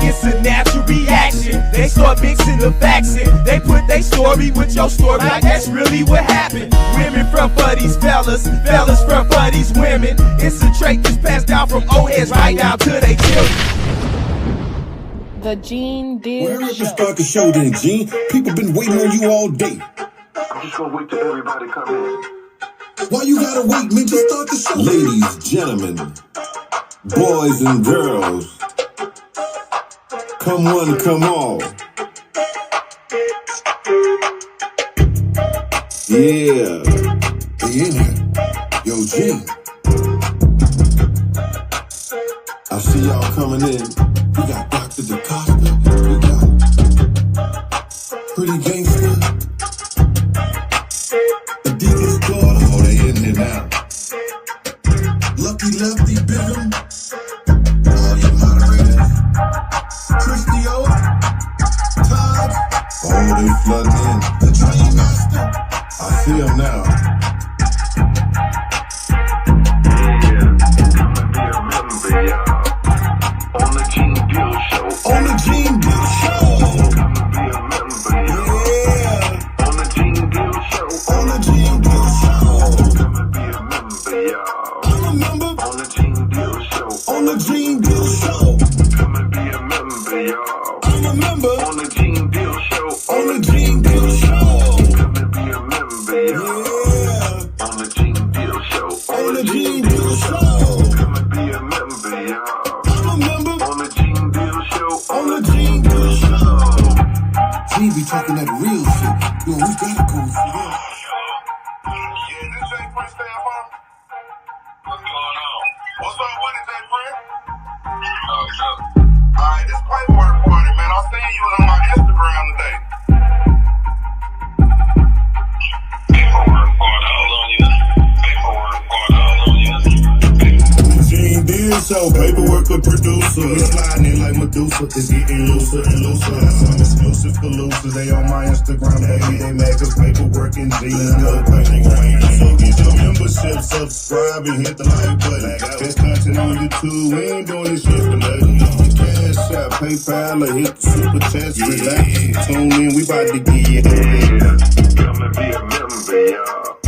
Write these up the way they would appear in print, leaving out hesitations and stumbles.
It's a natural reaction. They start mixing the facts in. They put their story with your story, like that's really what happened. Women front for these fellas, fellas front for these women. It's a trait that's passed down from old heads right down to they children. The Gene Deal Well, Show. start the show then, Gene. People been waiting on you all day. I'm just gonna wait till everybody come in. Why you gotta wait, man? Just start the show. Ladies, gentlemen, boys and girls, come one, come all. Yeah, they in here. Yo, Gene, I see y'all coming in. We got Dr. DaCosta. We got Pretty Gangster. The Deacon's daughter. Oh, they in here now. Lucky Lefty Bigum. All your moderators. Christio. Todd. Oh, they flooding in. The Dream Master. I see him now. On the Gene Deal Show. On the Gene Deal Show. Come and be a member, y'all. Yeah. On the Gene Deal Show. On the Gene Deal Show. Come and be a member, y'all. I'm a member. On the Gene Deal Show. On the Gene Deal Show. Come and be a member, y'all. I'm a member. On the Gene Deal Show. On the Gene Deal Show. Come and be a member, y'all. Yeah. On the Gene Deal Show. On the Gene Deal Show. Come and be a member, y'all. I'm a member. On the Gene Deal Show. On the Gene Deal Show. Gene be talking that real shit. Yo, we gotta go for that. Yeah, this ain't Prince Stamp, huh? What's going on? What's up with it, Prince? Alright, this paperwork party, man. I seen you on my Instagram today. Paperwork party, all on you. Paperwork party, all on you. Gene Deal Show, paperwork a producer. We sliding in like Medusa. It's getting looser and looser. Got some exclusive for losers. They on my Instagram, baby. They mad cause paperwork and Gene. So get your membership, subscribe, and hit the like button. Catch content on YouTube. We ain't doing this shit for nothing. Cash App, PayPal, or hit the super chats. Relax, tune in. We about to get you the Come and be a member, y'all.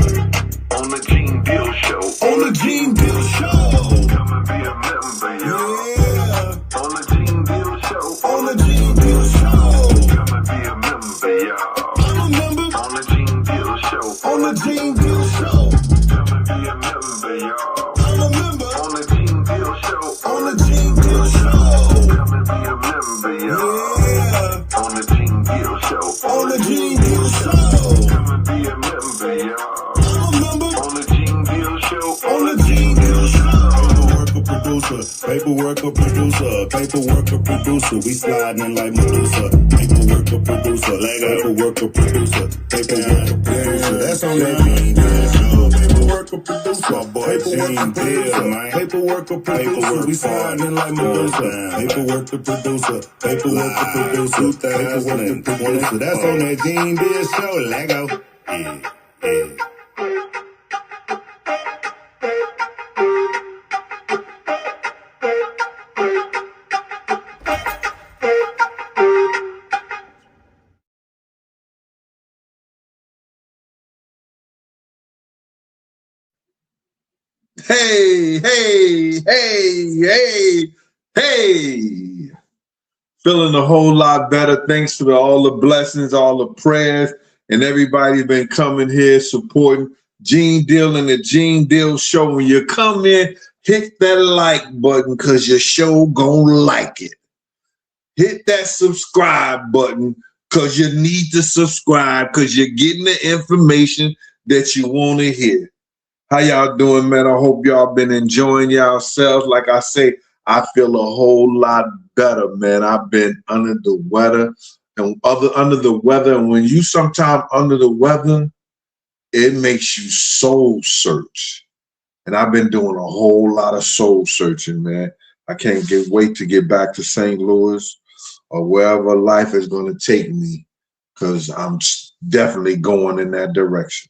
On the Gene Deal Show. on the Gene Deal Show. Come and be a member, y'all. Yeah, On the Gene Deal Show. on the Gene Deal Show. Come and be a member, y'all. I'm a member. On the Gene Deal Show. On the Gene Deal Show. Come and be a member, y'all. I'm a member. On the Gene Deal Show. On the Gene Deal Show. Come and be a member, y'all. Yeah, On the Gene Deal Show. on the Gene Deal Show. Come and be a member, y'all. I'm a member. On the Gene Deal Show. On the Gene Deal Show. Paperwork a producer. Paperwork a producer. Paperwork a producer. We sliding in like Medusa. Paperwork a producer. Paperwork a producer. Paperwork a producer. That's on that Gene Deal Show. Paperwork a producer. My boy Gene Deal, man. Paperwork a producer. We sliding in like Medusa. Paperwork a producer. Paperwork a producer. Paperwork a producer. That's on that Gene Deal Show. Lego. Yeah, yeah. Hey, hey, hey, hey, hey. Feeling a whole lot better thanks to all the blessings, all the prayers, and everybody's been coming here supporting Gene Deal and the Gene Deal Show. When you come in, hit that like button because your show gonna like it. Hit that subscribe button because you need to subscribe because you're getting the information that you want to hear. How y'all doing, man? I hope y'all been enjoying yourselves. Like I say, I feel a whole lot better, man. I've been under the weather and when you sometime under the weather, it makes you soul search. And I've been doing a whole lot of soul searching, man. I can't wait to get back to St. Louis or wherever life is going to take me because I'm definitely going in that direction.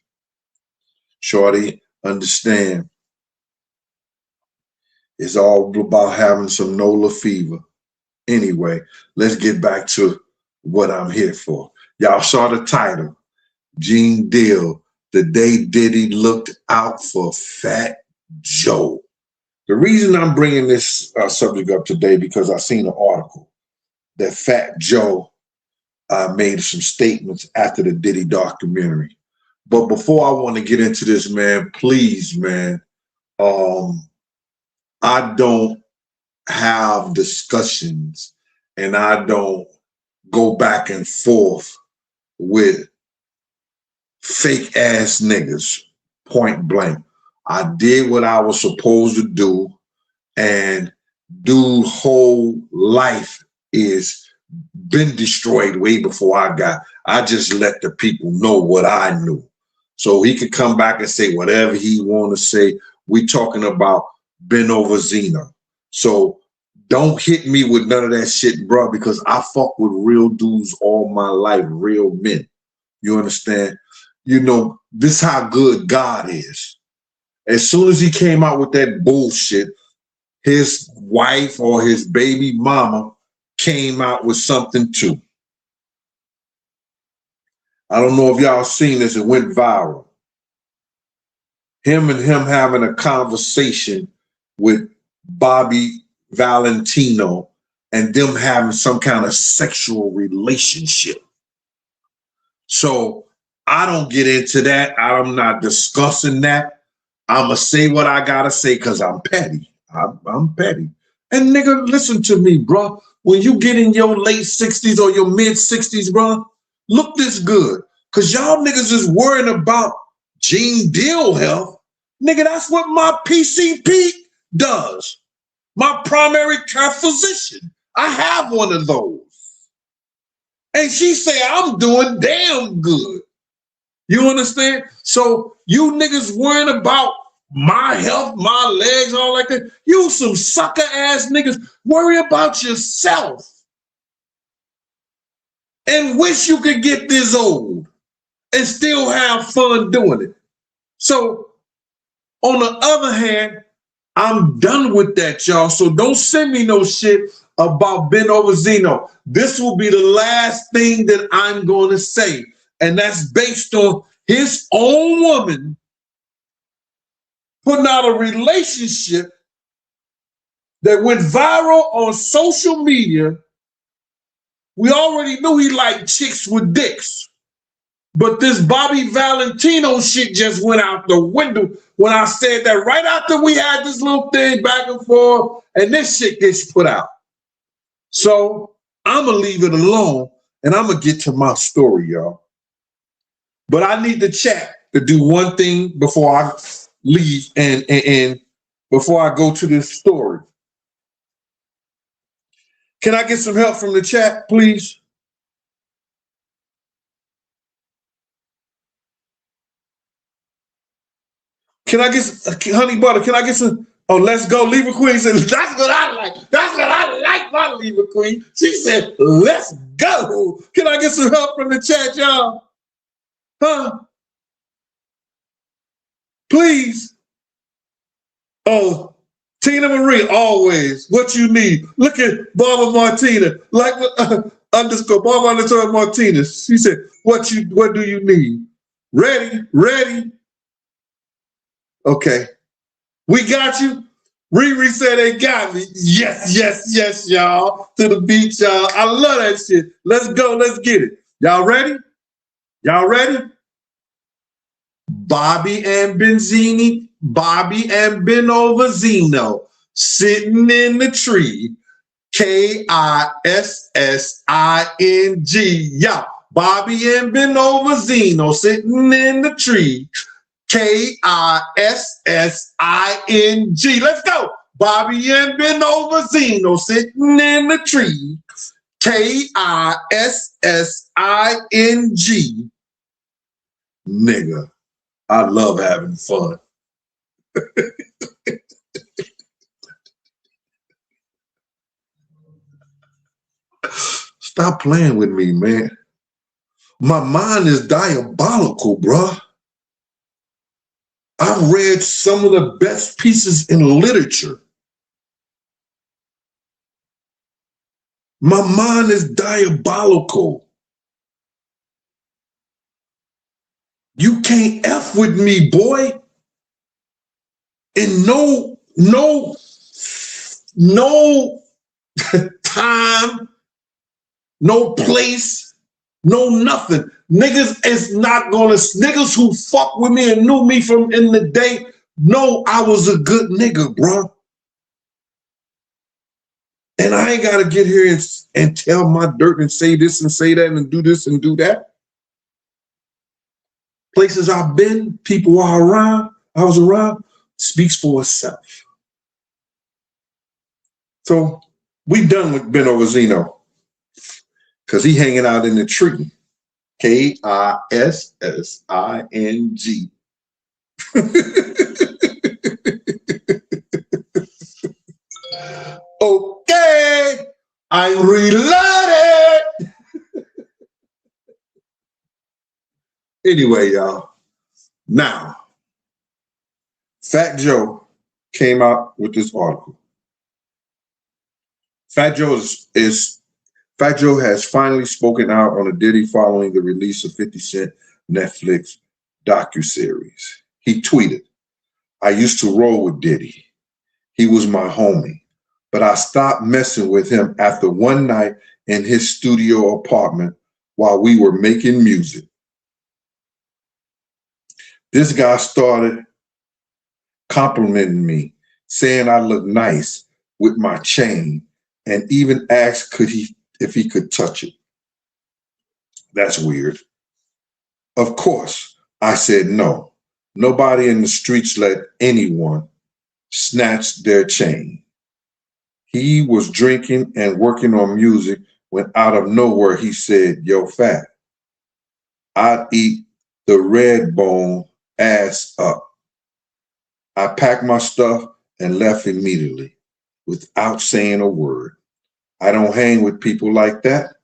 Shorty, understand, It's all about having some NOLA fever. Anyway, let's get back to what I'm here for. Y'all saw the title, Gene Deal, the day Diddy looked out for Fat Joe. The reason I'm bringing this subject up today because I seen an article that Fat Joe made some statements after the Diddy documentary. But before I want to get into this, man, please, man, I don't have discussions and I don't go back and forth with fake ass niggas, point blank. I did what I was supposed to do, and dude's whole life is been destroyed way before I just let the people know what I knew. So he could come back and say whatever he want to say. We talking about Ben over Zeno. So don't hit me with none of that shit, bro, because I fuck with real dudes all my life, real men. You understand? You know, this how good God is. As soon as he came out with that bullshit, his wife or his baby mama came out with something too. I don't know if y'all seen this, it went viral. Him having a conversation with Bobby Valentino and them having some kind of sexual relationship. So I don't get into that. I'm not discussing that. I'm going to say what I got to say because I'm petty. I'm petty. And nigga, listen to me, bro. When you get in your late 60s or your mid 60s, bro, look this good. Because y'all niggas is worrying about Gene Deal health. Nigga, that's what my PCP does. My primary care physician. I have one of those. And she say I'm doing damn good. You understand? So you niggas worrying about my health, my legs, all like that. You some sucker ass niggas. Worry about yourself. And wish you could get this old and still have fun doing it. So on the other hand, I'm done with that, y'all. So don't send me no shit about Ben over Zeno. This will be the last thing that I'm going to say. And that's based on his own woman putting out a relationship that went viral on social media. We already knew he liked chicks with dicks. But this Bobby Valentino shit just went out the window when I said that right after we had this little thing back and forth, and this shit gets put out. So I'm going to leave it alone, and I'm going to get to my story, y'all. But I need the chat to do one thing before I leave and before I go to this story. Can I get some help from the chat, please? Can I get honey butter? Can I get some? Oh, let's go. Lever Queen said, that's what I like. That's what I like, my Lever Queen. She said, let's go. Can I get some help from the chat, y'all? Huh? Please. Oh, Tina Marie, always. What you need. Look at Barbara Martina. Like underscore Barbara underscore Martinez. She said, what do you need? Ready. Okay. We got you. Riri said they got me. Yes, y'all. To the beach, y'all. I love that shit. Let's go. Let's get it. Y'all ready? Bobby and Ben over Zeno sitting in the tree. Kissing. Yeah. Bobby and Ben over Zeno sitting in the tree. Kissing. Let's go. Bobby and Ben over Zeno sitting in the tree. Kissing. Nigga, I love having fun. Stop playing with me, man. My mind is diabolical, bruh. I've read some of the best pieces in literature. My mind is diabolical. You can't F with me, boy. And no time, no place, no nothing. Niggas is not gonna, niggas who fuck with me and knew me from in the day know I was a good nigga, bro. And I ain't gotta get here and tell my dirt and say this and say that and do this and do that. Places I've been, people I was around, speaks for itself. So we done with Ben Ovazino because he hanging out in the tree. Kissing. Okay, I'm reloaded. Anyway, y'all. Now, Fat Joe came out with this article. Fat Joe has finally spoken out on a Diddy following the release of 50 Cent Netflix docuseries. He tweeted, "I used to roll with Diddy. He was my homie, but I stopped messing with him after one night in his studio apartment while we were making music. This guy started complimenting me, saying I look nice with my chain, and even asked if he could touch it. That's weird. Of course, I said no. Nobody in the streets let anyone snatch their chain. He was drinking and working on music when out of nowhere he said, 'Yo, Fat, I'd eat the red bone ass up.' I packed my stuff and left immediately without saying a word. I don't hang with people like that.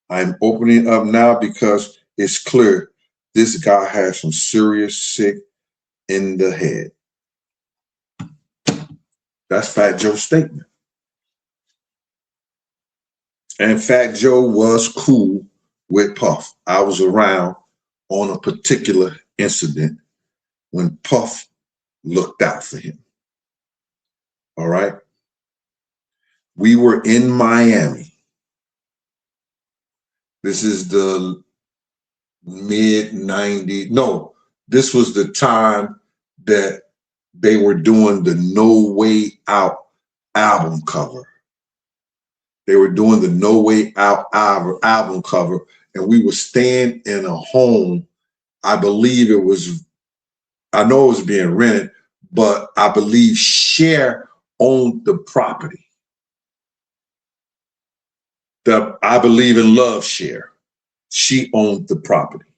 I'm opening up now because it's clear this guy has some serious sick in the head." That's Fat Joe's statement. And Fat Joe was cool with Puff. I was around on a particular incident when Puff looked out for him. All right. We were in Miami. This is the mid-90s. No, this was the time that they were doing the No Way Out album cover. They were doing the No Way Out album cover, and we were staying in a home. I know it was being rented, but I believe Cher owned the property. I believe in love Cher. She owned the property.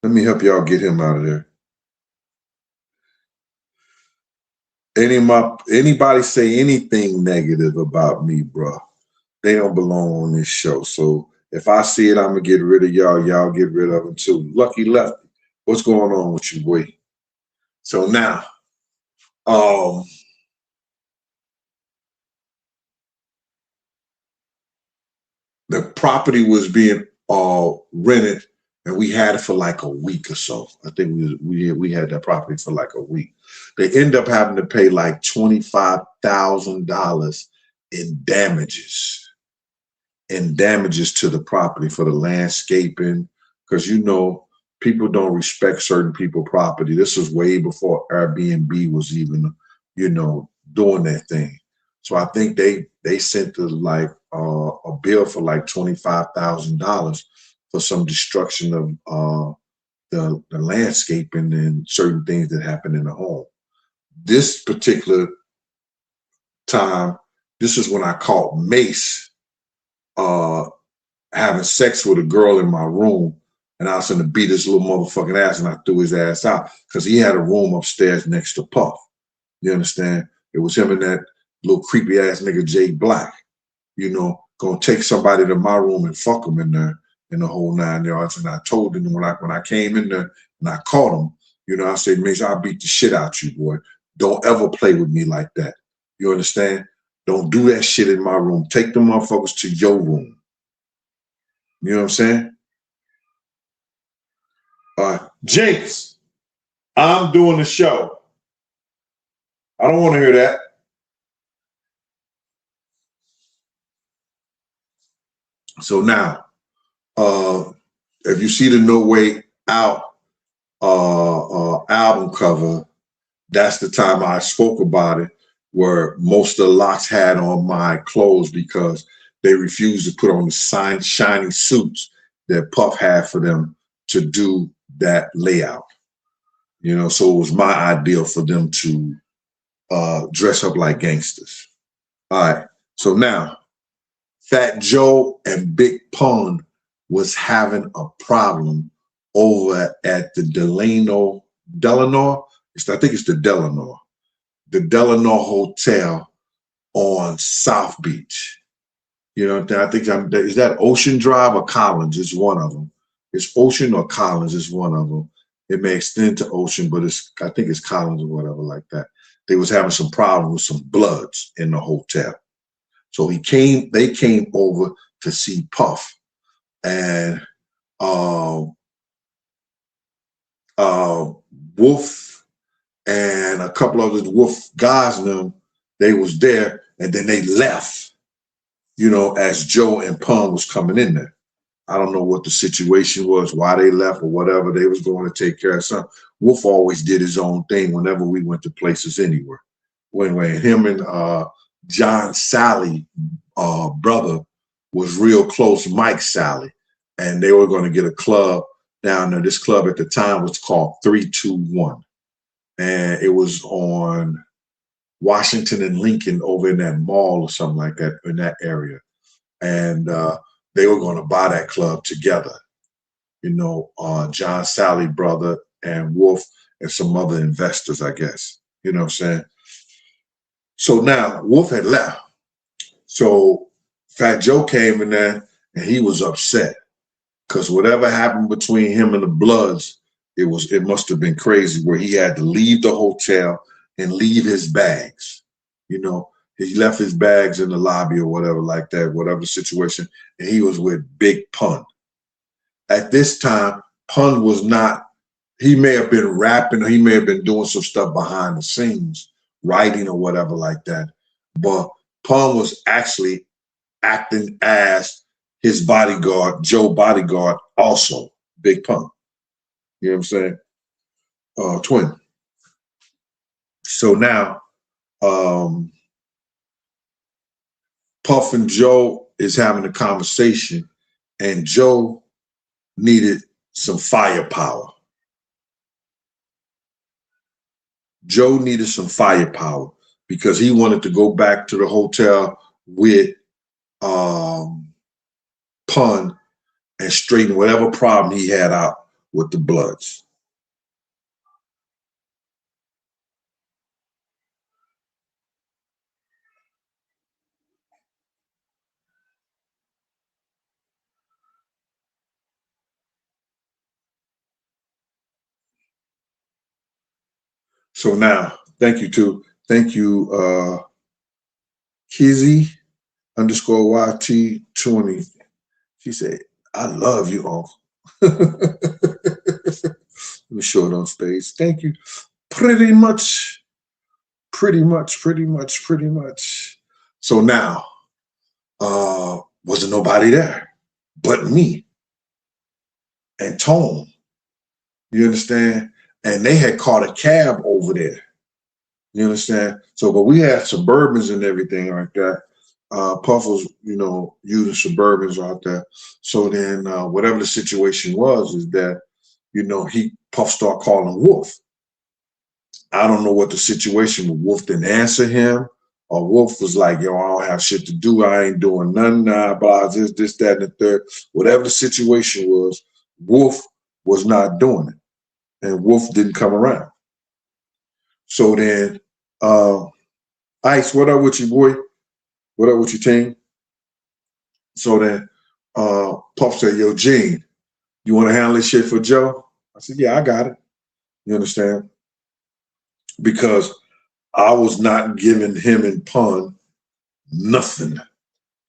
Let me help y'all get him out of there. Anybody say anything negative about me, bro, they don't belong on this show. So if I see it, I'm gonna get rid of y'all. Y'all get rid of them too. Lucky Lefty, what's going on with you, boy? So now, the property was being rented, and we had it for like a week or so. I think we had that property for like a week. They end up having to pay like $25,000 in damages to the property for the landscaping, because people don't respect certain people's property. This was way before Airbnb was even doing that thing. So I think they sent a bill for like $25,000 for some destruction of the landscaping and certain things that happened in the home. This particular time, this is when I caught Mace having sex with a girl in my room, and I was going to beat his little motherfucking ass, and I threw his ass out because he had a room upstairs next to Puff. You understand? It was him and that little creepy ass nigga Jay Black, gonna take somebody to my room and fuck them in there. in the whole 9 yards. And I told him when I came in there and I caught him, I said, Mace, I'll beat the shit out you, boy. Don't ever play with me like that. You understand? Don't do that shit in my room. Take the motherfuckers to your room. You know what I'm saying? Jinx, I'm doing the show. I don't want to hear that. So now, if you see the No Way Out album cover, that's the time I spoke about it, where most of the locks had on my clothes because they refused to put on the shiny suits that Puff had for them to do that layout. So it was my ideal for them to dress up like gangsters. All right. So now, Fat Joe and Big Pun was having a problem over at the Delano. I think it's the Delano Hotel on South Beach. I think is that Ocean Drive or Collins? It's one of them. It's Ocean or Collins. It's one of them. It may extend to Ocean, but I think it's Collins or whatever like that. They was having some problems with some Bloods in the hotel. So they came over to see Puff. And Wolf and a couple of the Wolf guys and them, they was there, and then they left, as Joe and Pun was coming in there. I don't know what the situation was, why they left or whatever. They was going to take care of something. Wolf always did his own thing whenever we went to places anywhere. When him and John Sally, brother, was real close, Mike Sally, and they were going to get a club down there. This club at the time was called 321, and it was on Washington and Lincoln over in that mall or something like that in that area. And they were going to buy that club together. John Sally brother and Wolf and some other investors, I guess. You know what I'm saying? So now Wolf had left. So Fat Joe came in there and he was upset because whatever happened between him and the Bloods, it must have been crazy where he had to leave the hotel and leave his bags. He left his bags in the lobby or whatever like that, whatever the situation, and he was with Big Pun. At this time, Pun was not, he may have been rapping or he may have been doing some stuff behind the scenes, writing or whatever like that, but Pun was actually acting as his bodyguard, Joe bodyguard, also, Big Pun. You know what I'm saying? Twin. So now, Puff and Joe is having a conversation, and Joe needed some firepower. Joe needed some firepower because he wanted to go back to the hotel with Pun and straighten whatever problem he had out with the Bloods. So now, thank you, Kizzy _YT 20. She said, I love you, Uncle. Let me show it on stage. Thank you. Pretty much. So now, wasn't nobody there but me and Tone. You understand? And they had caught a cab over there. You understand? So, but we had Suburbans and everything like that. Puff was, using Suburbans out there. So then whatever the situation was is that, Puff started calling Wolf. I don't know what the situation was. Wolf didn't answer him, or Wolf was like, yo, I don't have shit to do. I ain't doing nothing now, blah, this, that, and the third. Whatever the situation was, Wolf was not doing it. And Wolf didn't come around. So then, Ice, what up with you, boy? What up with your team? So then, Puff said, yo, Gene, you want to handle this shit for Joe? I said, yeah, I got it. You understand? Because I was not giving him and Pun nothing.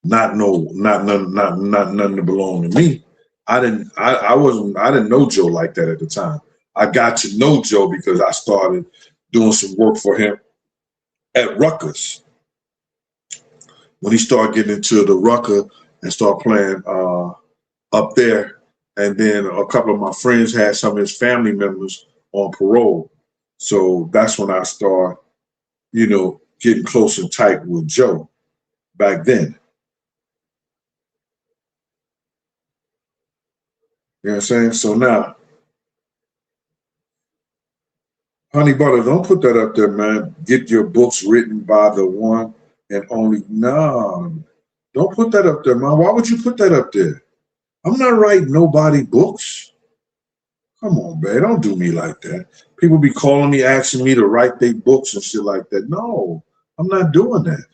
Not nothing to belong to me. I didn't know Joe like that at the time. I got to know Joe because I started doing some work for him at Rutgers. When he started getting into the Rucker and started playing up there, and then a couple of my friends had some of his family members on parole. So that's when I started, getting close and tight with Joe back then. You know what I'm saying? So now, Honey Butter, don't put that up there, man. Get your books written by the one and only. No, don't put that up there, man. Why would you put that up there? I'm not writing nobody books. Come on, man. Don't do me like that. People be calling me, asking me to write their books and shit like that. No, I'm not doing that.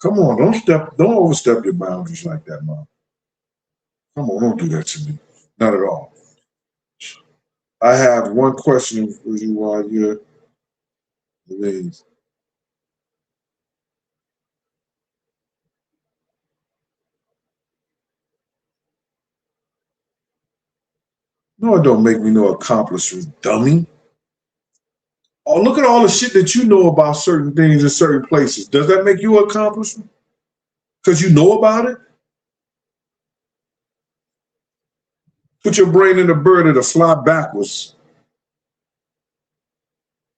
Come on, don't overstep your boundaries like that, man. Come on, don't do that to me. Not at all. I have one question for you while you're please. No, it don't make me no accomplishment, dummy. Oh, look at all the shit that you know about certain things in certain places. Does that make you an accomplishment? Because you know about it? Put your brain in a bird, it'll fly backwards.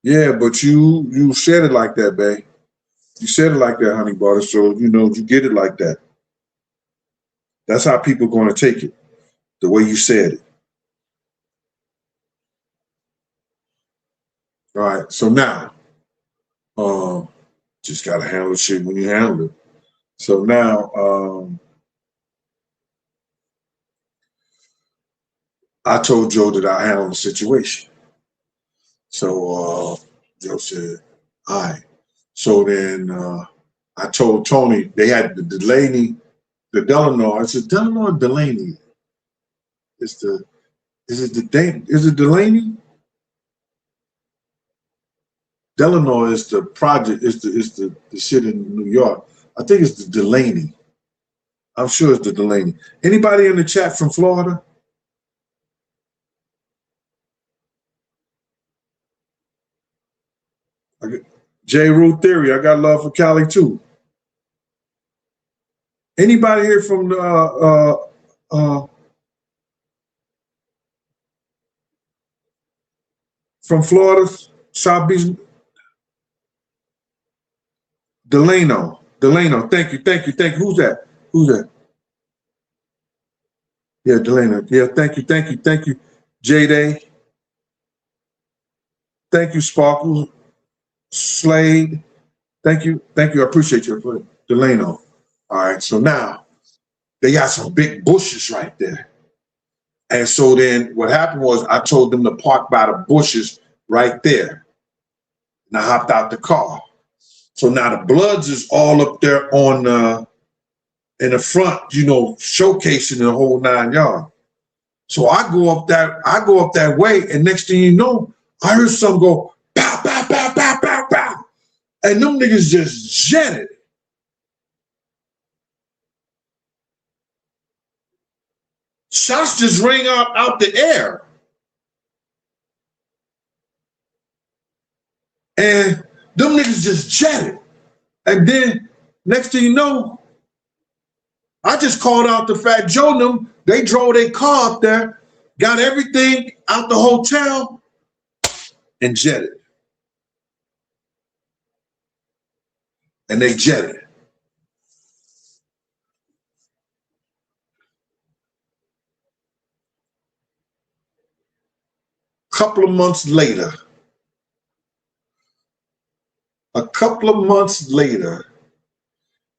Yeah, but you said it like that, babe. You said it like that, Honey Butter, so you get it like that. That's how people are going to take it, the way you said it. All right, so now, just got to handle shit when you handle it. So now, I told Joe that I handled the situation. So Joe said, all right. So then I told Tony, they had the Delaney, the Delano. I said, Delano or Delaney? Is it Delaney? Delano is the project, is the shit in New York. I think it's the Delaney. I'm sure it's the Delaney. Anybody in the chat from Florida? J. Rule Theory, I got love for Cali too. Anybody here from Florida, South Beach? Delano, thank you. Who's that? Yeah, Delano. Yeah, thank you. J-Day. Thank you, Sparkle. Slade. Thank you. I appreciate you. Delano. All right, so now they got some big bushes right there. And so then what happened was I told them to park by the bushes right there. And I hopped out the car. So now the Bloods is all up there on in the front, showcasing the whole 9 yards. So I go up that way, and next thing you know, I heard something go pow, pow, pow, pow, pow, pow. And them niggas just jetted. Shots just rang out the air. And them niggas just jetted. And then next thing you know, I just called out the Fat Joe and them. They drove their car up there, got everything out the hotel, and jetted. And they jetted. A couple of months later,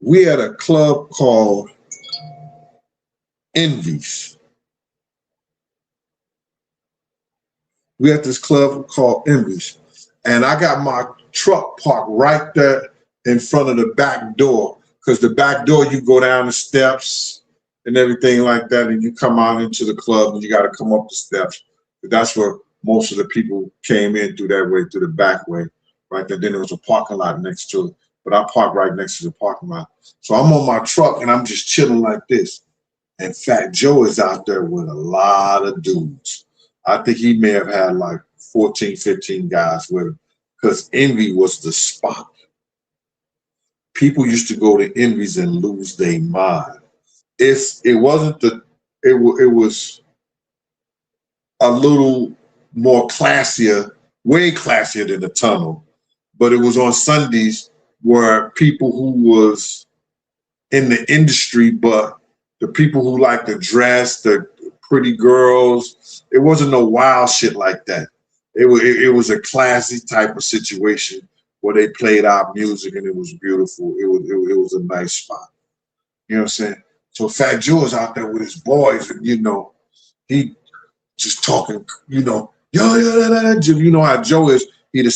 we had a club called Envy's. We had this club called Envy's. And I got my truck parked right there in front of the back door. Because the back door, you go down the steps and everything like that, and you come out into the club and you got to come up the steps. That's where most of the people came in through that way, through the back way, right there. Then there was a parking lot next to it, but I parked right next to the parking lot. So I'm on my truck and I'm just chilling like this. And Fat Joe is out there with a lot of dudes. I think he may have had like 14, 15 guys with him because Envy was the spot. People used to go to Envy's and lose their mind. It was a little more classier, way classier than the Tunnel, but it was on Sundays where people who was in the industry, but the people who like to dress, the pretty girls, it wasn't no wild shit like that. It was a classy type of situation where they played our music and it was beautiful. It was a nice spot. You know what I'm saying? So Fat Joe is out there with his boys, and he just talking, you know how Joe is. He's the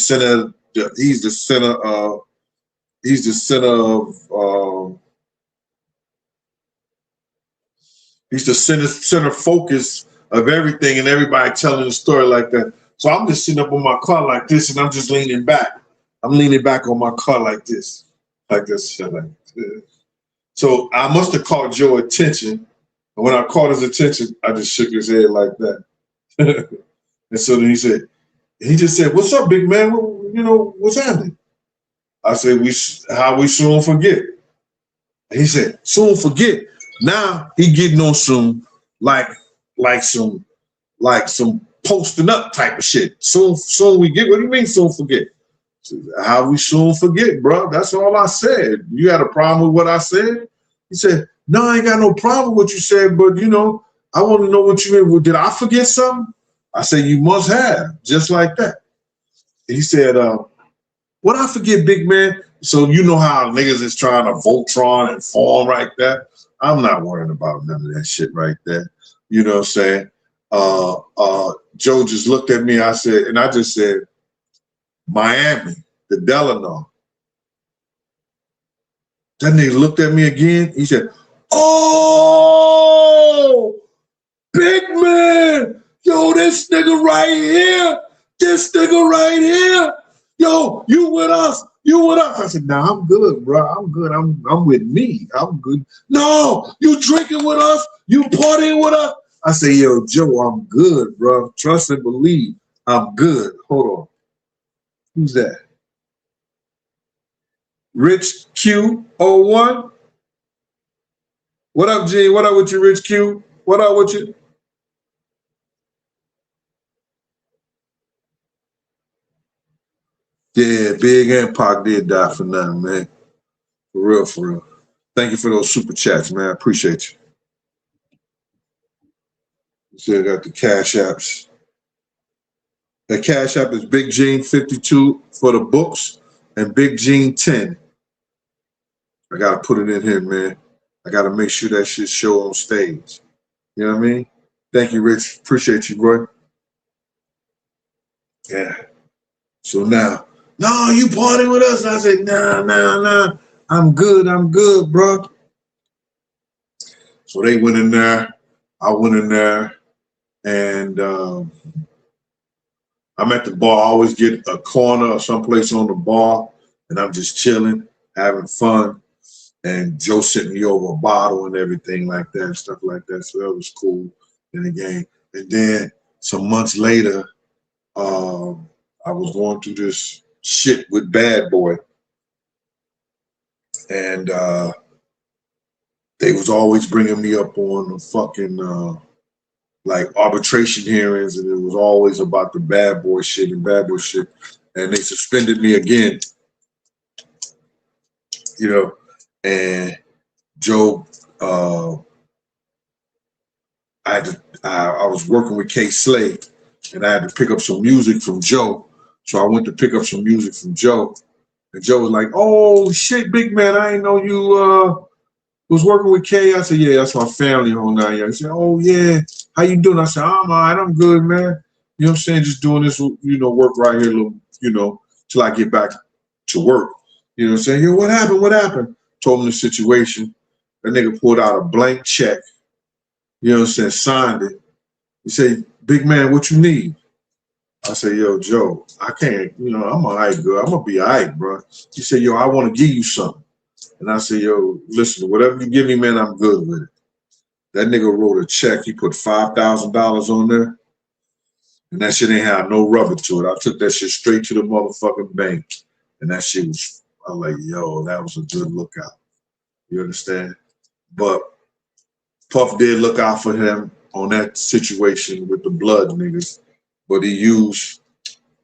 center focus of everything, and everybody telling a story like that. So I'm just sitting up on my car like this, and I'm just leaning back. I'm leaning back on my car like this. So I must have caught Joe's attention. And when I caught his attention, I just shook his head like that. And so then he just said, "What's up, big man? What's happening?" I said, how we soon forget. And he said, "Soon forget." Now he getting on some like some posting up type of shit. Soon we get. What do you mean soon forget? How we soon forget, bro? That's all I said. You had a problem with what I said? He said, "No, I ain't got no problem with what you said, but I want to know what you mean. Well, did I forget something?" I said, "You must have," just like that. He said, "What I forget, big man?" So you know how niggas is trying to Voltron and fall right there. I'm not worrying about none of that shit right there. You know what I'm saying? Joe just looked at me. I just said, "Miami, the Delano." That nigga looked at me again. He said, "Oh, big man. Yo, this nigga right here. This nigga right here. Yo, you with us. You with us." I said, "Nah, I'm good, bro. I'm good. I'm with me. I'm good." "No, you drinking with us? You partying with us?" I said, "Yo, Joe, I'm good, bro. Trust and believe. I'm good." Hold on. Who's that? Rich Q01. What up, G? What up with you, Rich Q? What up with you? Yeah, Big and Pac did die for nothing, man. For real, for real. Thank you for those super chats, man. I appreciate you. Still got the Cash Apps. The Cash App is Big Gene 52 for the books and Big Gene 10. I gotta put it in here, man. I gotta make sure that shit show on stage. You know what I mean? Thank you, Rich. Appreciate you, bro. Yeah. So now, "No, you partying with us?" And I said, nah. I'm good, bro. So they went in there. I went in there, and I'm at the bar. I always get a corner or someplace on the bar, and I'm just chilling, having fun. And Joe sent me over a bottle and everything like that, stuff like that. So that was cool in the game. And then some months later, I was going through this shit with Bad Boy. And they was always bringing me up on the fucking like arbitration hearings, and it was always about the Bad Boy shit. And they suspended me again, and Joe, I was working with K Slade, and I had to pick up some music from Joe. So I went to pick up some music from Joe, and Joe was like, "Oh shit, big man, I didn't know you was working with K." I said, "Yeah, that's my family on now." He said, "Oh yeah, how you doing?" I said, "I'm all right, I'm good, man. You know what I'm saying? Just doing this, work right here, till I get back to work." You know what I'm saying? "Yo, what happened? What happened?" Told him the situation. That nigga pulled out a blank check You know what I'm saying? Signed it. He said, big man, what you need? I said, yo, Joe, I can't, I'm all right, girl. I'm going to be all right, bro. He said, yo, I want to give you something. And I said, yo, listen, whatever you give me, man, I'm good with it. That nigga wrote a check. He put $5,000 on there. And that shit ain't had no rubber to it. I took that shit straight to the motherfucking bank. And that shit was, I was like, yo, that was a good lookout. You understand? But Puff did look out for him on that situation with the blood niggas. But he used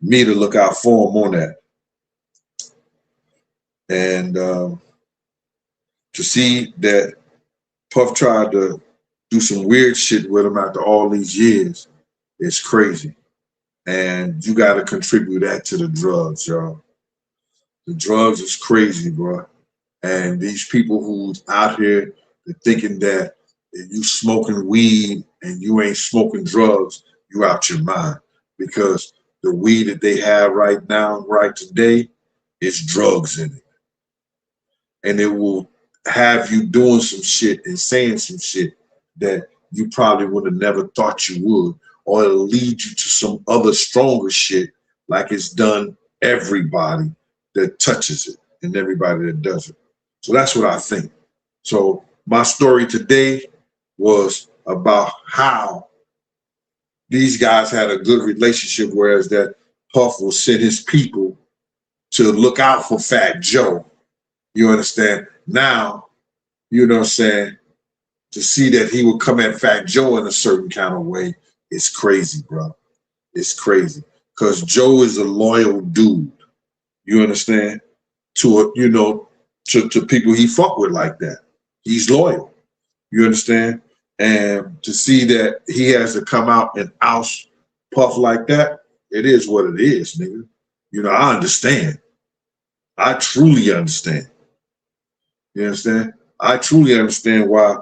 me to look out for him on that. And to see that Puff tried to do some weird shit with him after all these years, it's crazy. And you got to contribute that to the drugs, y'all. The drugs is crazy, bro. And these people who's out here thinking that if you smoking weed and you ain't smoking drugs, you out your mind. Because the weed that they have right now, right today, is drugs in it. And it will have you doing some shit and saying some shit that you probably would have never thought you would. Or it'll lead you to some other stronger shit like it's done everybody that touches it and everybody that does it. So that's what I think. So my story today was about how these guys had a good relationship, whereas that Puff will send his people to look out for Fat Joe. You understand? Now, you know what I'm saying, to see that he would come at Fat Joe in a certain kind of way, it's crazy, bro. It's crazy. Because Joe is a loyal dude. You understand? To to people he fuck with like that. He's loyal. You understand? And to see that he has to come out and oust Puff like that, it is what it is, nigga. I understand. I truly understand. You understand? I truly understand why,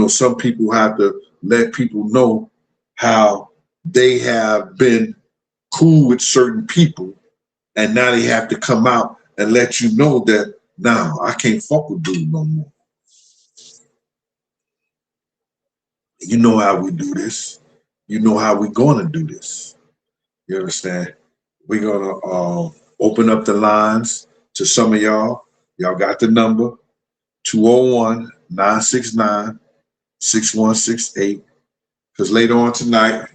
some people have to let people know how they have been cool with certain people, and now they have to come out and let you know that, now I can't fuck with dude no more. You know how we do this. You know how we're going to do this. You understand? We're going to open up the lines to some of y'all. Y'all got the number, 201-969-6168. Because later on tonight,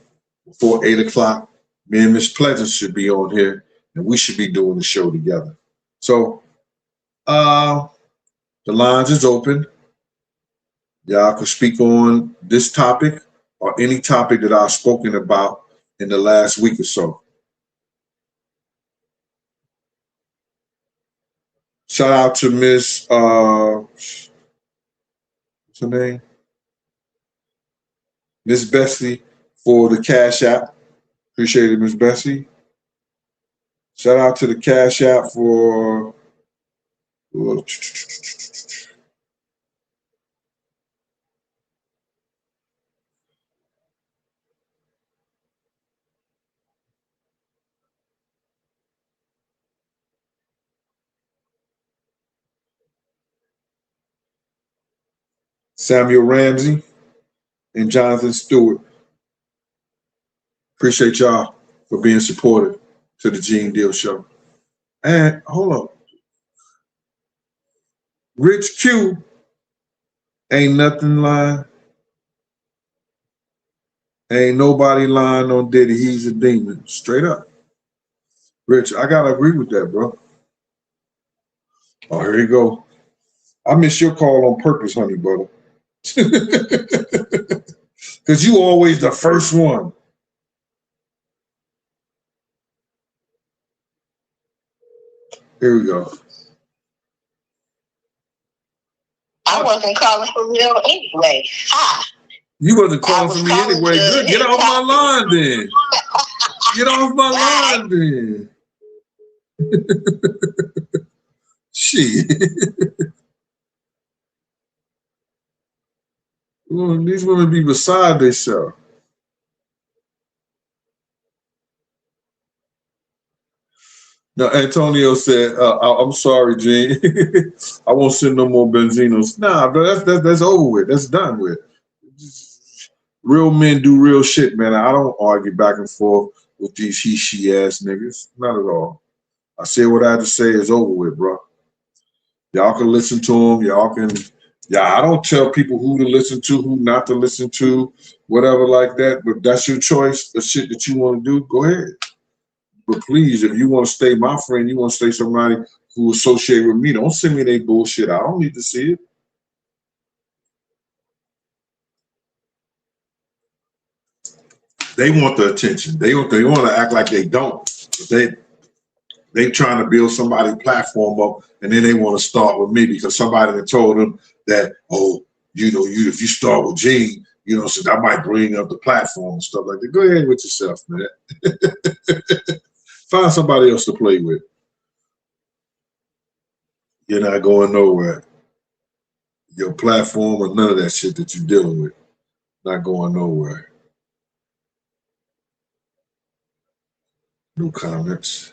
before 8 o'clock, me and Miss Pleasant should be on here, and we should be doing the show together. So the lines is open. Y'all can speak on this topic or any topic that I've spoken about in the last week or so. Shout out to Miss, what's her name? Miss Bessie for the Cash App. Appreciate it, Miss Bessie. Shout out to the Cash App for Samuel Ramsey and Jonathan Stewart. Appreciate y'all for being supportive to the Gene Deal Show. And hold on. Rich Q ain't nothing lying. Ain't nobody lying on Diddy. He's a demon. Straight up. Rich, I gotta agree with that, bro. Oh, here you go. I missed your call on purpose, honey brother. Because you always the first one. Here we go. I wasn't calling for real anyway. You wasn't calling for me anyway. Good. Get off my line then. Get off my line then. Shit. These women be beside themselves. Now, Antonio said, I'm sorry, Gene. I won't send no more Benzinos. Nah, bro, that's over with. That's done with. Real men do real shit, man. I don't argue back and forth with these he, she ass niggas. Not at all. I said what I had to say is over with, bro. Y'all can listen to them. Y'all can. Yeah, I don't tell people who to listen to, who not to listen to, whatever like that. But that's your choice. The shit that you want to do, go ahead. But please, if you want to stay my friend, you want to stay somebody who associate with me, don't send me their bullshit. I don't need to see it. They want the attention. They want to act like they don't. They trying to build somebody's platform up, and then they want to start with me because somebody had told them that, oh, if you start with Gene, so that might bring up the platform and stuff like that. Go ahead with yourself, man. Find somebody else to play with. You're not going nowhere. Your platform or none of that shit that you're dealing with, not going nowhere. No comments.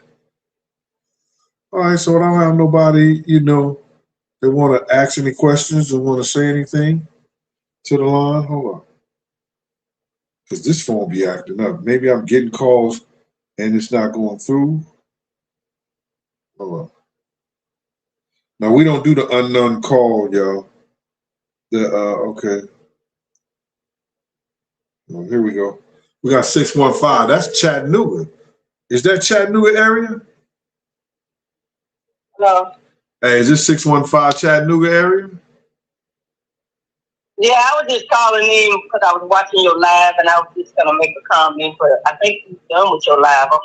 All right, so I don't have nobody, that want to ask any questions or want to say anything to the line. Hold on. Because this phone be acting up. Maybe I'm getting calls and it's not going through. Hold on. Now, we don't do the unknown call, y'all. Okay. Well, here we go. We got 615. That's Chattanooga. Is that Chattanooga area? No. Hey, is this 615 Chattanooga area? Yeah, I was just calling in because I was watching your live and I was just going to make a comment, but I think you're done with your live. I'm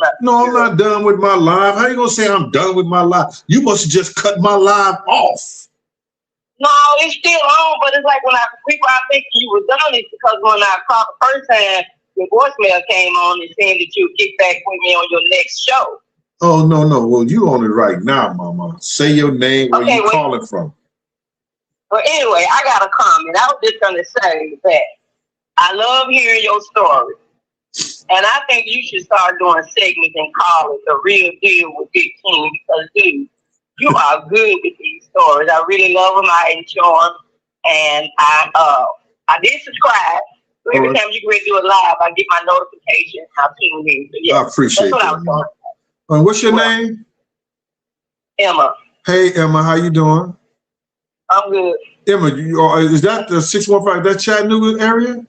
not done with my live. How you going to say I'm done with my live? You must have just cut my live off. No, it's still on, but it's like when people I think you were done it because when I called the first time, your voicemail came on and saying that you would get back with me on your next show. Oh, no. Well, you on it right now, Mama. Say your name, where you calling from. Well, anyway, I got a comment. I was just going to say that I love hearing your story. And I think you should start doing segments and call it The Real Deal with Big King because, dude, you are good with these stories. I really love them. I enjoy them. And I did subscribe. So every time you get ready to do a live, I get my notification. I'll tune in. So, yeah, I appreciate that's what that. I was doing. What's your name? Emma. Hey, Emma, how you doing? I'm good. Emma, is that the 615? That Chattanooga area?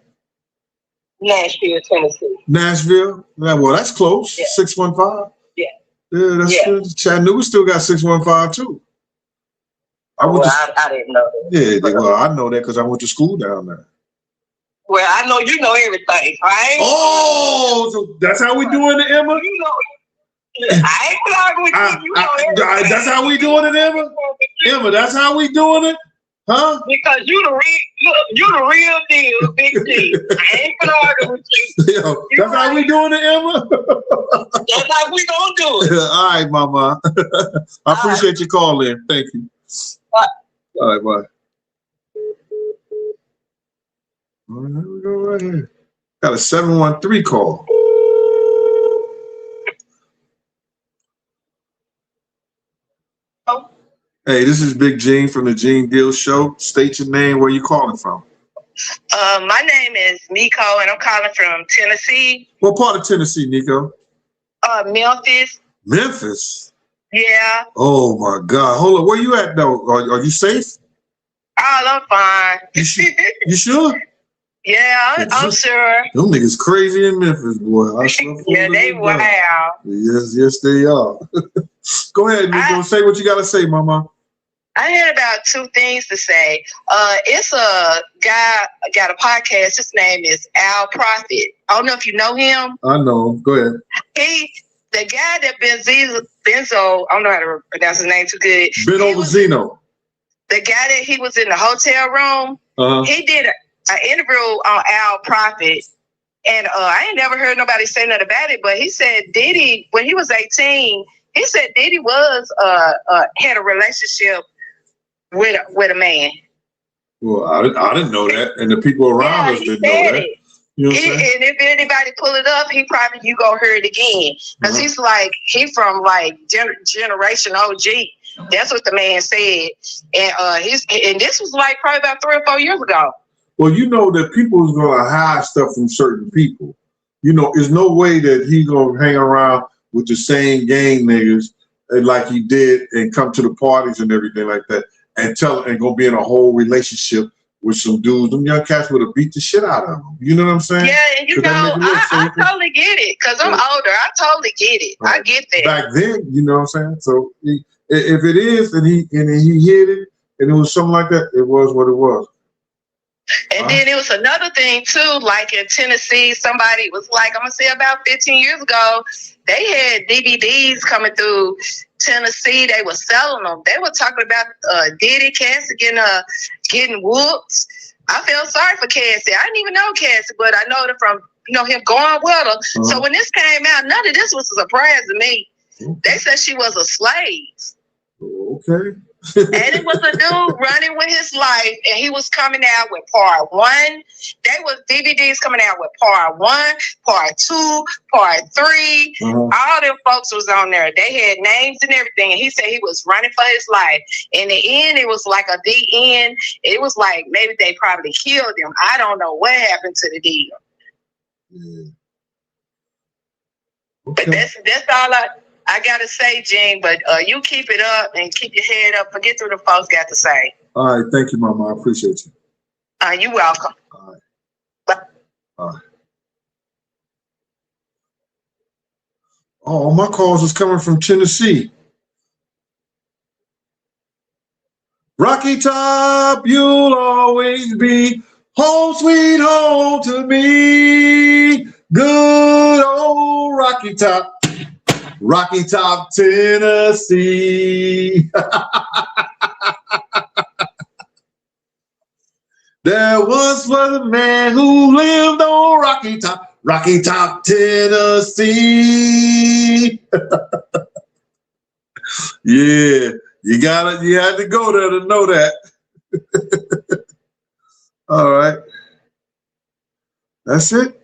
Nashville, Tennessee. Nashville? Well, that's close. Yeah. 615? Yeah. Yeah, that's good. Chattanooga still got 615 too. I didn't know that. Yeah, well, I know that because I went to school down there. Well, I know you know everything, right? Oh, so that's how we doing it, Emma? You know I ain't talking with you. You know everything. That's how we doing it, Emma? Emma, that's how we doing it? Huh? Because you the real deal, Big D. I ain't gonna argue with you. Yo, that's how we doing it, Emma? That's how we gonna do it. All right, Mama. I appreciate your call in. Thank you. Bye. All right, bye. All right, here we go right here. Got a 713 call. Oh. Hey, this is Big Gene from the Gene Deal Show. State your name. Where you calling from? My name is Nico, and I'm calling from Tennessee. What part of Tennessee, Nico? Memphis. Memphis? Yeah. Oh, my God. Hold on. Where you at, though? Are you safe? Oh, I'm fine. You sure? Yeah, I'm sure. Them niggas crazy in Memphis, boy. Yeah, they wow. Yes, they are. Go ahead, Nico. Say what you got to say, Mama. I had about two things to say. It's a guy got a podcast. His name is Al Prophet. I don't know if you know him. I know him. Go ahead. The guy that Benzo, I don't know how to pronounce his name too good. Benzino. The guy that he was in the hotel room, he did an interview on Al Prophet. And I ain't never heard nobody say nothing about it, but he said Diddy, when he was 18, he said Diddy was had a relationship with a man. Well, I didn't know that, and the people around us didn't know that. You know what I'm saying? And if anybody pull it up, you go hear it again because he from generation OG. That's what the man said, and this was like probably about 3 or 4 years ago. Well, you know that people is going to hide stuff from certain people. You know, there's no way that he's going to hang around with the same gang niggas like he did and come to the parties and everything like that and go be in a whole relationship with some dudes. Them young cats would have beat the shit out of him. You know what I'm saying? Yeah, and you know, I totally get it because I'm older. I totally get it. Right. I get that. Back then, you know what I'm saying? So if it is and he hit it and it was something like that, it was what it was. And then it was another thing too, like in Tennessee, somebody was like, I'm gonna say about 15 years ago, they had DVDs coming through Tennessee. They were selling them. They were talking about Diddy, Cassie getting whooped. I felt sorry for Cassie. I didn't even know Cassie, but I know it from him going with her. Uh-huh. So when this came out, none of this was a surprise to me. Okay. They said she was a slave. Okay. And it was a dude running with his life, and he was coming out with part 1. They was DVDs coming out with part 1, part 2, part 3. Uh-huh. All them folks was on there. They had names and everything, and he said he was running for his life. In the end, it was like a the end. It was like maybe they probably killed him. I don't know what happened to the deal. Yeah. Okay. But that's all I gotta say, Gene, but you keep it up and keep your head up. Forget what the folks got to say. All right, thank you, Mama. I appreciate you. You're welcome. All right. Bye. All right. Oh, my calls is coming from Tennessee. Rocky Top, you'll always be home sweet home to me. Good old Rocky Top. Rocky Top, Tennessee. There once was a man who lived on Rocky Top, Tennessee. Yeah, you had to go there to know that. All right. That's it?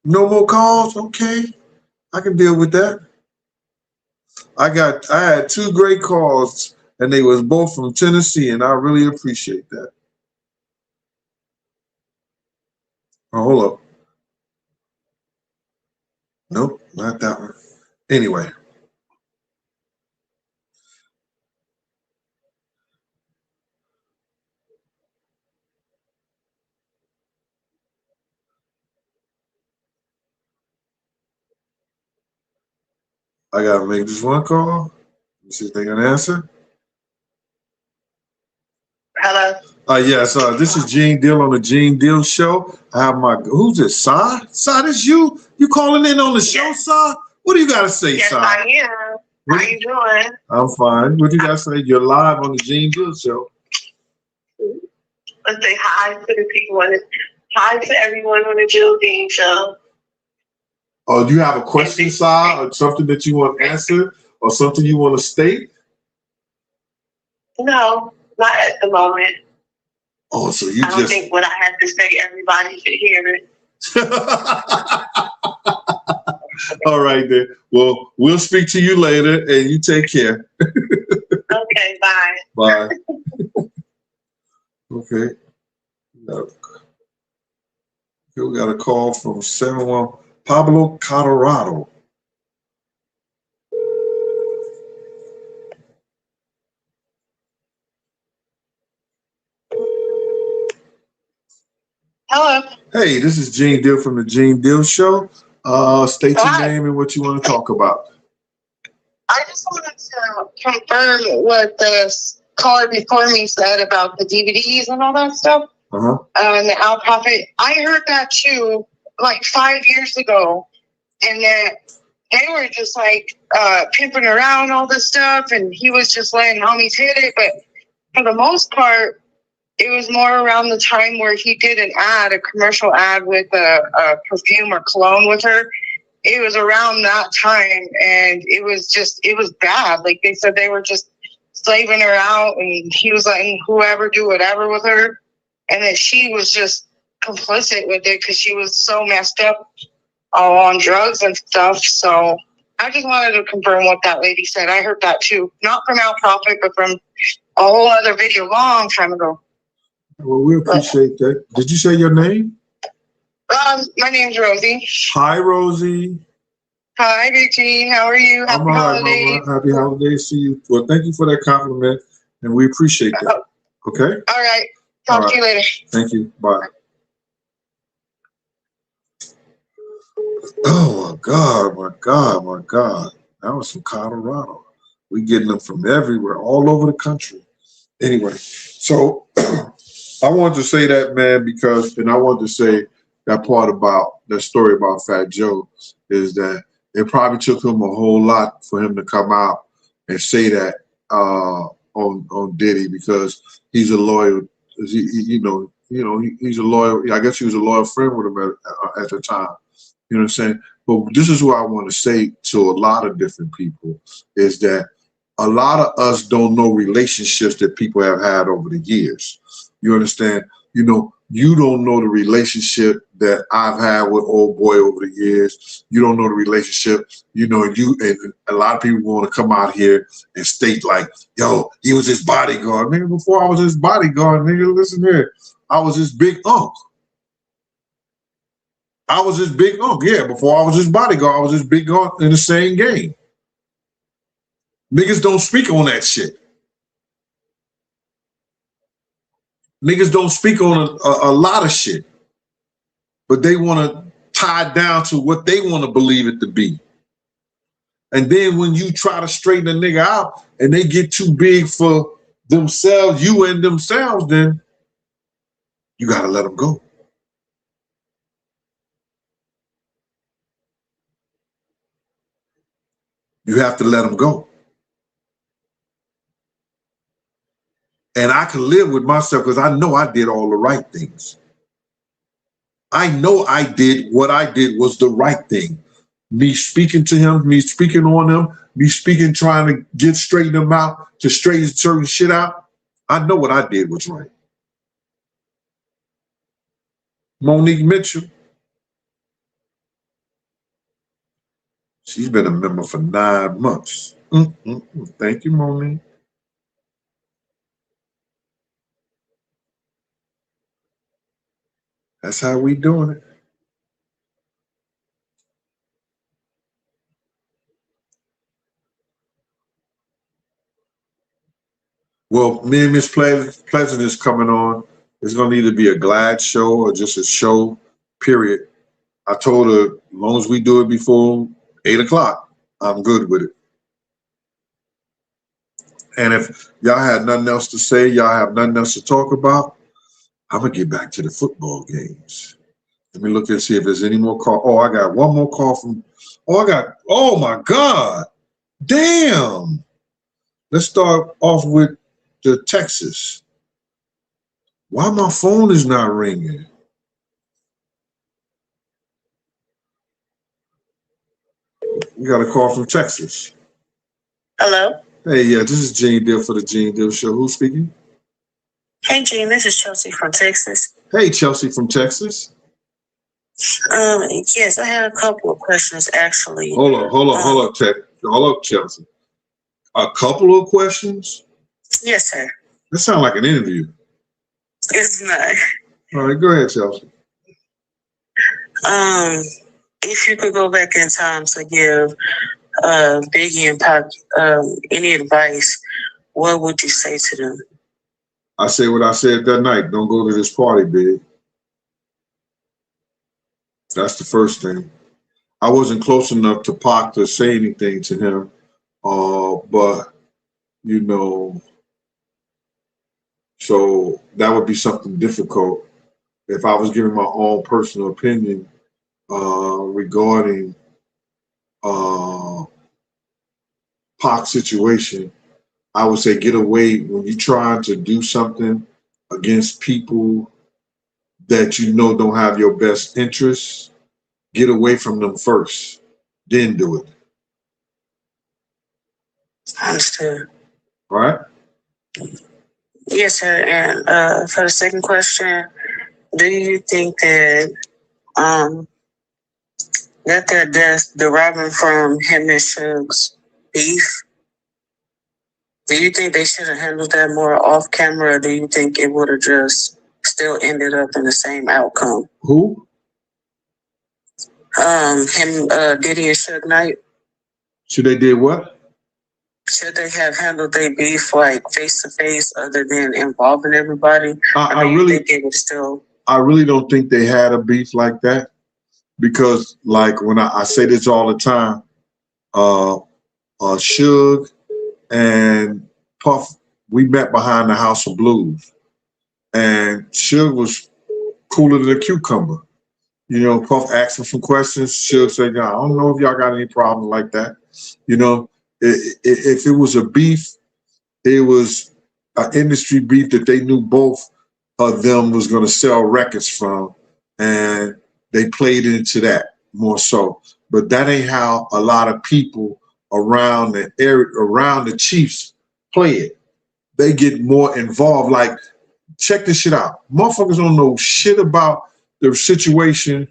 No more calls? Okay. I can deal with that. I had 2 great calls, and they was both from Tennessee, and I really appreciate that. Oh, hold up. Nope, not that one. Anyway. I gotta make this one call. Let's see if they gonna answer. Hello. Yes. This is Gene Deal on the Gene Deal Show. I have who's this? Sa? Sa, this you? You calling in on the show, yes. Sa? What do you gotta say, yes, Sa? Yes, I am. How you doing? I'm fine. What do you gotta say? You're live on the Gene Deal Show. Let's say hi to the people hi to everyone on the Jill Dean Show. Oh, do you have a question, Sa, or something that you want to answer, or something you want to state? No, not at the moment. Oh, so you I don't think what I have to say, everybody should hear it. All right, then. Well, we'll speak to you later, and you take care. Okay, bye. Bye. Okay. We got a call from 71 Pablo, Colorado. Hello. Hey, this is Gene Deal from the Gene Deal Show. State your name and what you want to talk about. I just wanted to confirm what the caller before me said about the DVDs and all that stuff. Uh-huh. And the Al Prophet. I heard that too, like 5 years ago, and that they were just like pimping around all this stuff, and he was just letting homies hit it. But for the most part, it was more around the time where he did a commercial ad with a perfume or cologne with her. It was around that time, and it was bad. Like they said, they were just slaving her out, and he was letting whoever do whatever with her, and that she was just complicit with it because she was so messed up on drugs and stuff. So I just wanted to confirm what that lady said. I heard that too, not from Al Prophet, but from a whole other video long time ago. Well, we appreciate that. Did you say your name? My name's Rosie. Hi, Rosie. Hi, Big Gene. How are you? I'm Happy all right, holidays. Mama. Happy holidays to you. Well, thank you for that compliment, and we appreciate that. Okay? All right. Talk to you later. Thank you. Bye. Oh, my God, my God, my God. That was from Colorado. We getting them from everywhere, all over the country. Anyway, so I wanted to say that, man, because, and I wanted to say that part about that story about Fat Joe is that it probably took him a whole lot for him to come out and say that on Diddy, because he's a loyal, he's a loyal. I guess he was a loyal friend with him at the time. You know what I'm saying? But this is what I want to say to a lot of different people is that a lot of us don't know relationships that people have had over the years. You understand? You know, you don't know the relationship that I've had with old boy over the years. You don't know the relationship, you know, and a lot of people want to come out here and state like, yo, he was his bodyguard. Nigga, before I was his bodyguard, nigga, listen here. I was his big uncle. I was his big uncle. Yeah, before I was his bodyguard, I was his big uncle in the same game. Niggas don't speak on that shit. Niggas don't speak on a lot of shit, but they want to tie down to what they want to believe it to be. And then when you try to straighten a nigga out and they get too big for themselves, you and themselves, then you got to let them go. You have to let them go. And I can live with myself because I know I did all the right things. I know I did what I did was the right thing. Me speaking to him, me speaking on him, me speaking, trying to get straighten him out, to straighten certain shit out. I know what I did was right. Monique Mitchell. She's been a member for 9 months. Thank you, Monique. That's how we doing it. Well, me and Miss Pleasant is coming on. It's going to either be a glad show or just a show, period. I told her, as long as we do it before 8 o'clock, I'm good with it. And if y'all had nothing else to say, y'all have nothing else to talk about, I'm going to get back to the football games. Let me look and see if there's any more call. Oh, I got one more call from, oh my God. Damn. Let's start off with the Texas. Why my phone is not ringing? We got a call from Texas. Hello? Hey, yeah, this is Gene Deal for the Gene Deal Show. Who's speaking? Hey, Gene, this is Chelsea from Texas. Hey, Chelsea from Texas. Yes, I had a couple of questions, actually. Hold up, Chelsea. A couple of questions? Yes, sir. That sounds like an interview. It's not. All right, go ahead, Chelsea. If you could go back in time to give Biggie and Pac any advice, what would you say to them? I say what I said that night. Don't go to this party, Big. That's the first thing. I wasn't close enough to Pac to say anything to him, but, you know, so that would be something difficult. If I was giving my own personal opinion regarding Pac's situation, I would say get away when you're trying to do something against people that you know don't have your best interests. Get away from them first, then do it. Understood. All right? Yes, sir. And for the second question, do you think that that their death deriving from him and Suge's beef, do you think they should have handled that more off camera, or do you think it would have just still ended up in the same outcome. Who? Diddy and Suge Knight. Should they did what? Should they have handled their beef like face to face, other than involving everybody? I think it was still. I really don't think they had a beef like that, because like when I say this all the time, Suge and Puff, we met behind the House of Blues, and Suge was cooler than a cucumber. You know, Puff asked him some questions. Suge said, "I don't know if y'all got any problems like that." You know, if it was a beef, it was an industry beef that they knew both of them was going to sell records from, and they played into that more so. But that ain't how a lot of people around the area, around the Chiefs, play it. They get more involved. Like, check this shit out. Motherfuckers don't know shit about the situation.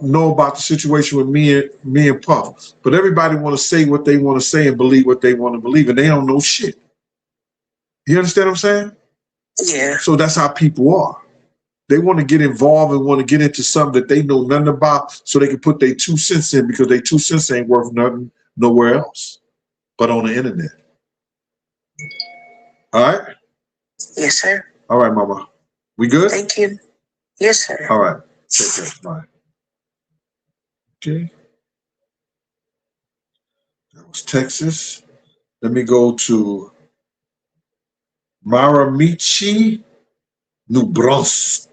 Know about the situation with me and Puff, but everybody want to say what they want to say and believe what they want to believe, and they don't know shit. You understand what I'm saying? Yeah. So that's how people are. They want to get involved and want to get into something that they know nothing about, so they can put their 2 cents in, because their 2 cents ain't worth nothing nowhere else but on the internet. All right? Yes, sir. All right, mama. We good? Thank you. Yes, sir. All right. Take care. Bye. Okay. That was Texas. Let me go to Miramichi, New Brunswick.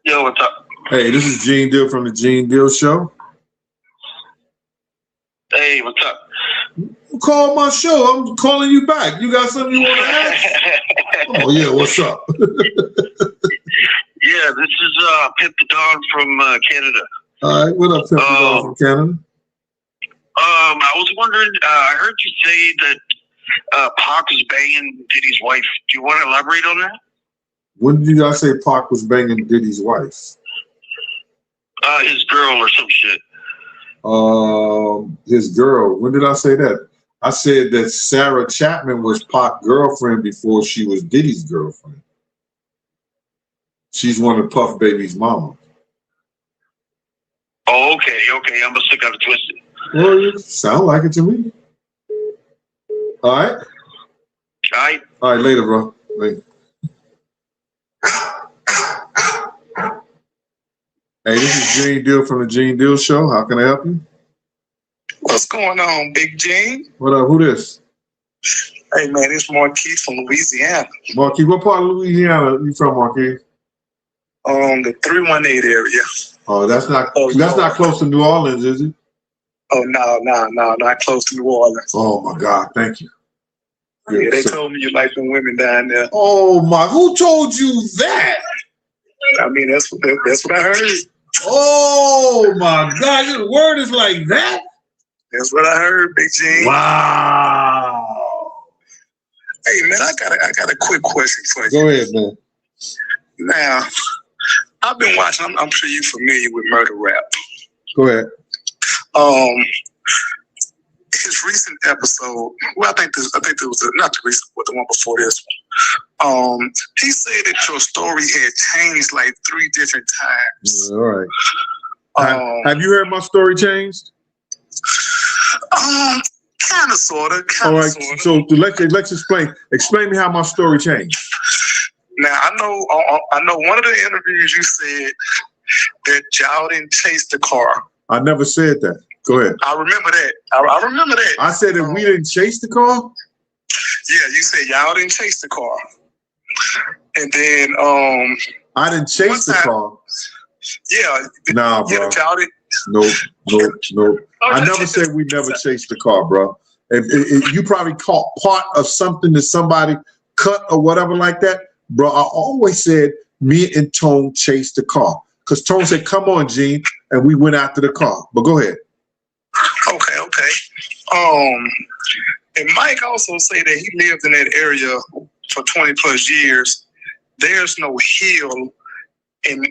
Yo, what's up? Hey, this is Gene Deal from the Gene Deal Show. Hey, what's up? Call my show. I'm calling you back. You got something you want to ask? Oh, yeah. What's up? Yeah, this is Pip the Dog from Canada. All right. What up, Pip the Dog from Canada? I was wondering, I heard you say that Pac was banging Diddy's wife. Do you want to elaborate on that? When did you guys say Pac was banging Diddy's wife? His girl or some shit. His girl. When did I say that? I said that Sarah Chapman was Pac's girlfriend before she was Diddy's girlfriend. She's one of Puff Baby's mama. Oh, okay. I must have got it twisted. Well, you sound like it to me. All right. All right, later, bro. Later. Hey, this is Gene Deal from the Gene Deal Show. How can I help you? What's going on, Big Gene? What up? Who this? Hey, man, it's Marquis from Louisiana. Marquis, what part of Louisiana you from, Marquis? The 318 area. Oh, that's not not close to New Orleans, is it? Oh, no, not close to New Orleans. Oh, my God. Thank you. Yeah, they told me you like them women down there. Oh, my. Who told you that? I mean, that's what I heard. Oh, my God. Your word is like that? That's what I heard, Big Gene. Wow. Hey, man, I got a quick question for you. Go ahead, man. Now, I've been watching. I'm sure you're familiar with Murder Rap. Go ahead. His recent episode. Well, I think it was not the recent, but the one before this one. He said that your story had changed like 3 different times. All right. Have you heard my story changed? Kind of, sort of. All right. So let's explain. Explain me how my story changed. Now I know one of the interviews you said that y'all didn't chase the car. I never said that. Go ahead. I remember that. I remember that. I said that we didn't chase the car? Yeah, you said y'all didn't chase the car. And then I didn't chase the car. Yeah. Nah, bro. Y'all didn't. Nope. I never said we never chased the car, bro. If you probably caught part of something that somebody cut or whatever like that, bro. I always said me and Tone chased the car. Because Tone said, come on, Gene, and we went after the car. But go ahead. Okay. And Mike also said that he lived in that area for 20 plus years. There's no hill in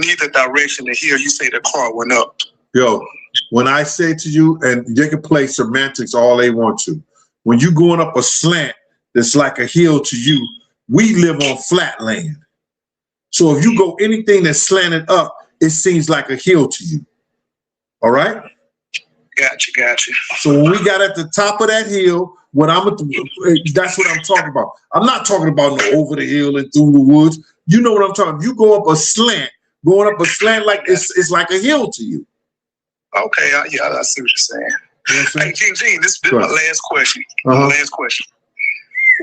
neither direction to hear. You say the car went up. Yo, when I say to you, and they can play semantics all they want to, when you going up a slant that's like a hill to you, we live on flat land. So if you go anything that's slanted up, it seems like a hill to you. All right? Gotcha. So when we got at the top of that hill, that's what I'm talking about. I'm not talking about no over the hill and through the woods. You know what I'm talking about. You go up a slant, going up a slant like it's like a hill to you. Okay, I see what you're saying. You know what I'm Hey, Gene, this is my last question. Uh-huh. Last question.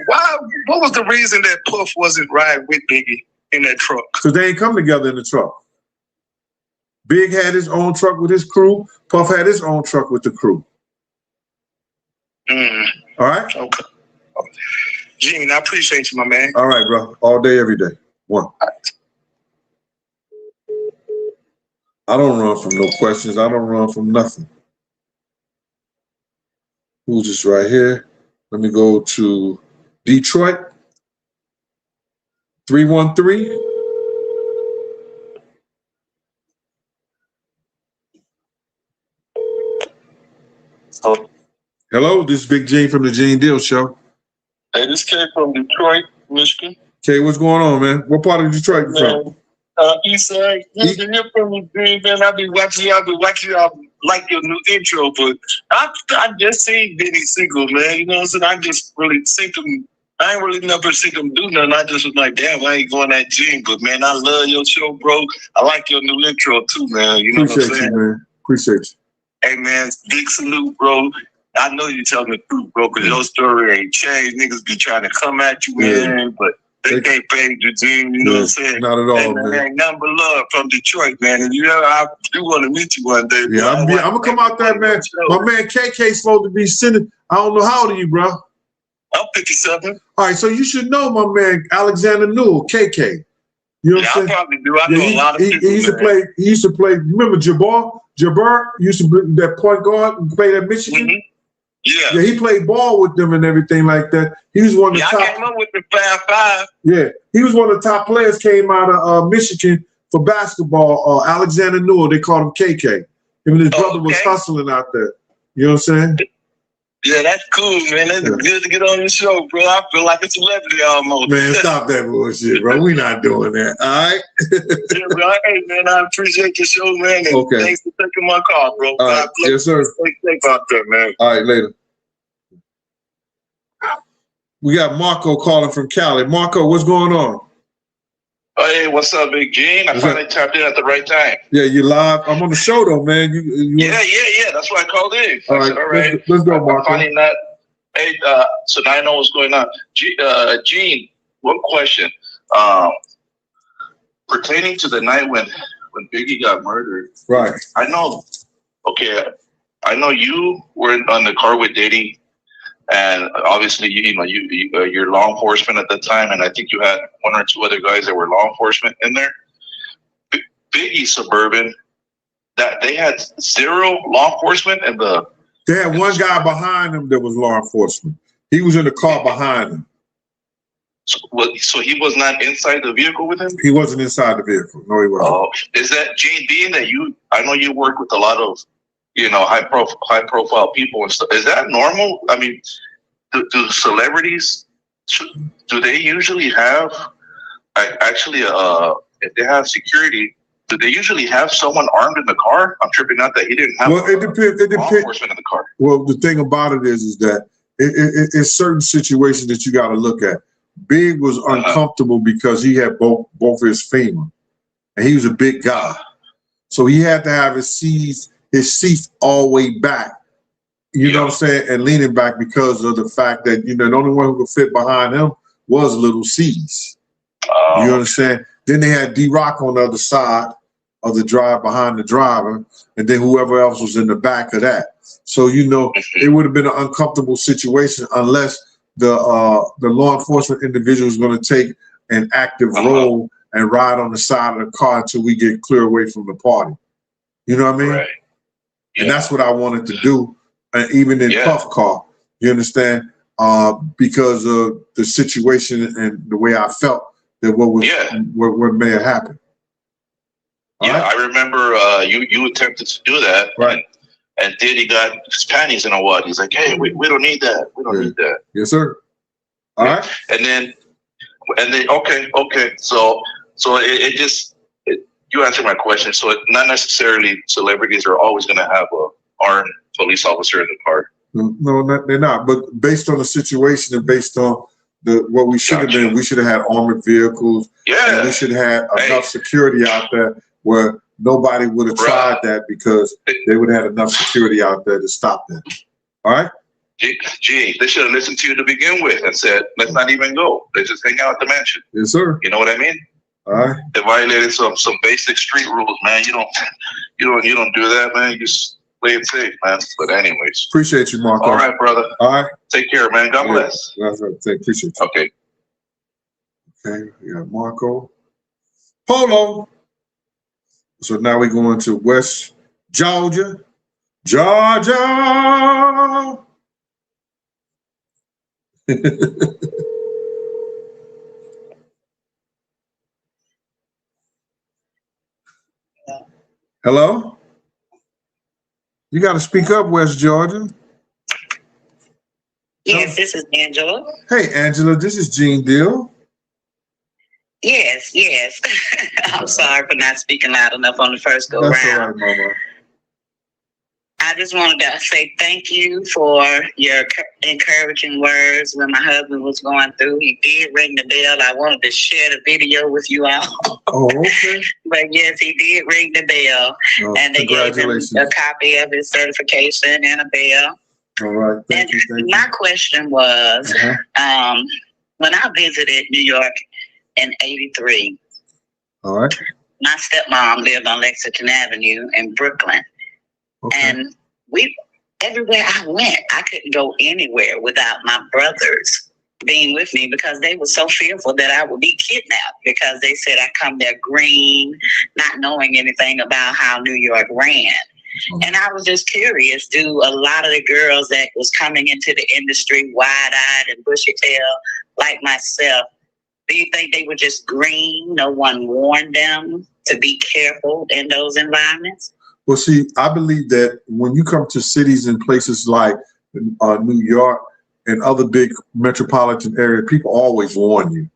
What was the reason that Puff wasn't riding with Biggie in that truck? Because they ain't come together in the truck. Big had his own truck with his crew. Puff had his own truck with the crew. All right? Okay. Gene, I appreciate you, my man. All right, bro. All day, every day. One. I don't run from no questions. I don't run from nothing. Who's this right here? Let me go to Detroit. 313. Hello, this is Big Gene from the Gene Deal Show. Hey, this K from Detroit, Michigan. K, what's going on, man? What part of Detroit you from? East side. Good to hear from you, Green, man. I've been watching y'all. I like your new intro, but I just seen Diddy single, man. You know what I'm saying? I just really think him. I ain't really never seen him do nothing. I just was like, damn, I ain't going that gym. But man, I love your show, bro. I like your new intro too, man. You know Appreciate what I'm saying? you, man. Appreciate you. Hey, man, big salute, bro. I know you telling the truth, bro, because your story ain't changed. Niggas be trying to come at you, man, but they can't pay the team, you know what I'm saying? Not at all, hey, man. Ain't nothing but love from Detroit, man. And I do want to meet you one day. Yeah, I'm gonna come out there, man. My man KK's supposed to be sending. I don't know how old are you, bro. I'm 57. All right, so you should know my man Alexander Newell, KK. You know what I'm saying? I probably do. I know a lot of people. He used to play. Remember Jabbar used to be that point guard and played at Michigan. Mm-hmm. Yeah, he played ball with them and everything like that. He was one of the top. I came up with the 5'5". Yeah, he was one of the top players. Came out of Michigan for basketball. Alexander Newell, they called him KK. Him and his brother was hustling out there. You know what I'm saying? Yeah, that's cool, man. That's good to get on your show, bro. I feel like a celebrity almost. Man, stop that bullshit, bro. We not doing that, all right? Yeah, bro. Hey, man, I appreciate your show, man. And thanks for taking my call, bro. All right. Yes, sir. Stay safe out there, man. All right, later. We got Marco calling from Cali. Marco, what's going on? Hey, what's up, Big Gene? I finally tapped in at the right time. Yeah, you live. I'm on the show, though, man. Yeah. That's why I called in. All right. Let's go, Marco. Finding that. Hey, so now I know what's going on. Gene, one question. Pertaining to the night when Biggie got murdered. Right. I know you were on the car with Diddy. And obviously, you're law enforcement at the time, and I think you had one or two other guys that were law enforcement in there. Biggie Suburban, that they had zero law enforcement, and they had one guy behind him that was law enforcement. He was in the car behind him. So he was not inside the vehicle with him? He wasn't inside the vehicle. No, he wasn't. Oh, is that Gene? Being that I know you work with a lot of high profile people and stuff. Is that normal? I mean, do celebrities, do they usually have if they have security, do they usually have someone armed in the car? I'm tripping out that he didn't have it depends. Law enforcement in the car. Well, the thing about it is that it's certain situations that you got to look at. Big was uncomfortable because he had both his femur, and he was a big guy, so he had to have his seat all the way back. You know what I'm saying, and leaning back because of the fact that the only one who could fit behind him was Little C's. You understand? Then they had D-Rock on the other side of the drive behind the driver, and then whoever else was in the back of that. So it would have been an uncomfortable situation unless the law enforcement individual is going to take an active role and ride on the side of the car until we get clear away from the party. You know what I mean? Right. And that's what I wanted to do, even in Puff car. You understand? Because of the situation and the way I felt that what may have happened. Yeah, right? I remember you attempted to do that. Right. And Diddy got his panties in a wad. He's like, hey, we don't need that. We don't need that. Yes, sir. All right. And then okay. So it just you answered my question. So not necessarily celebrities are always going to have a armed police officer in the car. No, they're not. But based on the situation and based on what we should have been, we should have had armored vehicles. Yeah. And we should have had enough security out there where nobody would have tried that because they would have had enough security out there to stop that. All right? Gee, they should have listened to you to begin with and said, let's not even go. Let's just hang out at the mansion. Yes, sir. You know what I mean? All right. They violated some basic street rules, man. You don't do that, man. You just play it safe, man. But anyways. Appreciate you, Marco. All right, brother. All right. Take care, man. God bless. That's right. Appreciate you. Okay. Okay, we got Marco. Polo. So now we're going to West Georgia. Georgia. Hello? You got to speak up, West Georgia. Yes, this is Angela. Hey, Angela, this is Gene Deal. Yes. I'm sorry for not speaking loud enough on the first go That's round. all right, Mama. I just wanted to say thank you for your encouraging words when my husband was going through. He did ring the bell. I wanted to share the video with you all. Oh, okay. But yes, he did ring the bell. Oh, and they gave him a copy of his certification and a bell. All right. Thank you. My question was, when I visited New York in '83, all right, my stepmom lived on Lexington Avenue in Brooklyn. Okay. And everywhere I went, I couldn't go anywhere without my brothers being with me because they were so fearful that I would be kidnapped because they said I come there green, not knowing anything about how New York ran. And I was just curious, do a lot of the girls that was coming into the industry wide-eyed and bushy-tailed like myself, do you think they were just green? No one warned them to be careful in those environments? Well, see, I believe that when you come to cities and places like New York and other big metropolitan areas, people always warn you.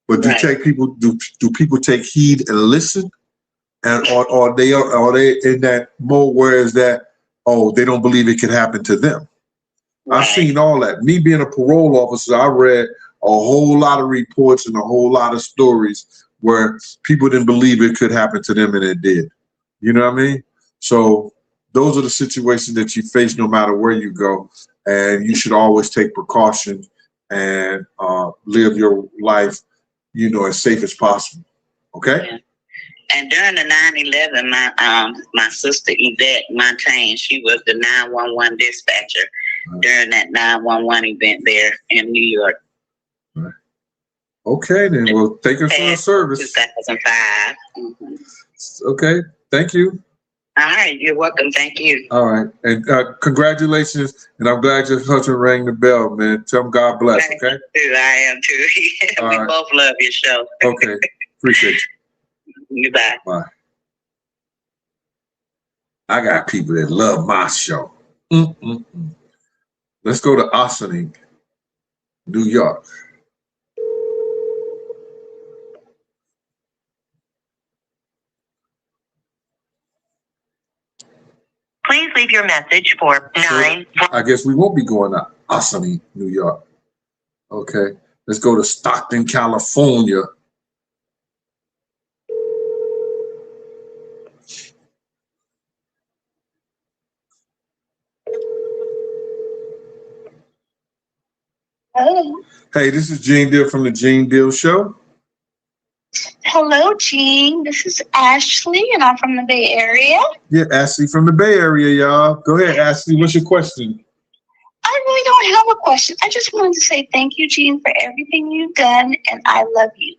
But do people take heed and listen? And are they in that mode where is that, they don't believe it can happen to them? Right. I've seen all that. Me being a parole officer, I read a whole lot of reports and a whole lot of stories where people didn't believe it could happen to them and it did. You know what I mean? So those are the situations that you face no matter where you go. And you should always take precautions and live your life, as safe as possible. Okay? Yeah. And during the 9/11, my sister Yvette Montaigne, she was the 911 dispatcher during that 911 event there in New York. Right. Okay, then we'll take her for her service. 2005. Mm-hmm. Okay, thank you. All right, you're welcome. Thank you. All right, and congratulations, and I'm glad your husband rang the bell, man. Tell him God bless, okay? I am too. We both love your show. Okay, appreciate you. Goodbye. Bye. I got people that love my show. Let's go to Ossining, New York. Please leave your message for 9. I guess we won't be going to Ossining, New York. Okay, let's go to Stockton, California. Hello. Hey, this is Gene Deal from the Gene Deal Show. Hello, Gene. This is Ashley, and I'm from the Bay Area. Yeah, Ashley from the Bay Area, y'all. Go ahead, Ashley. What's your question? I really don't have a question. I just wanted to say thank you, Gene, for everything you've done, and I love you.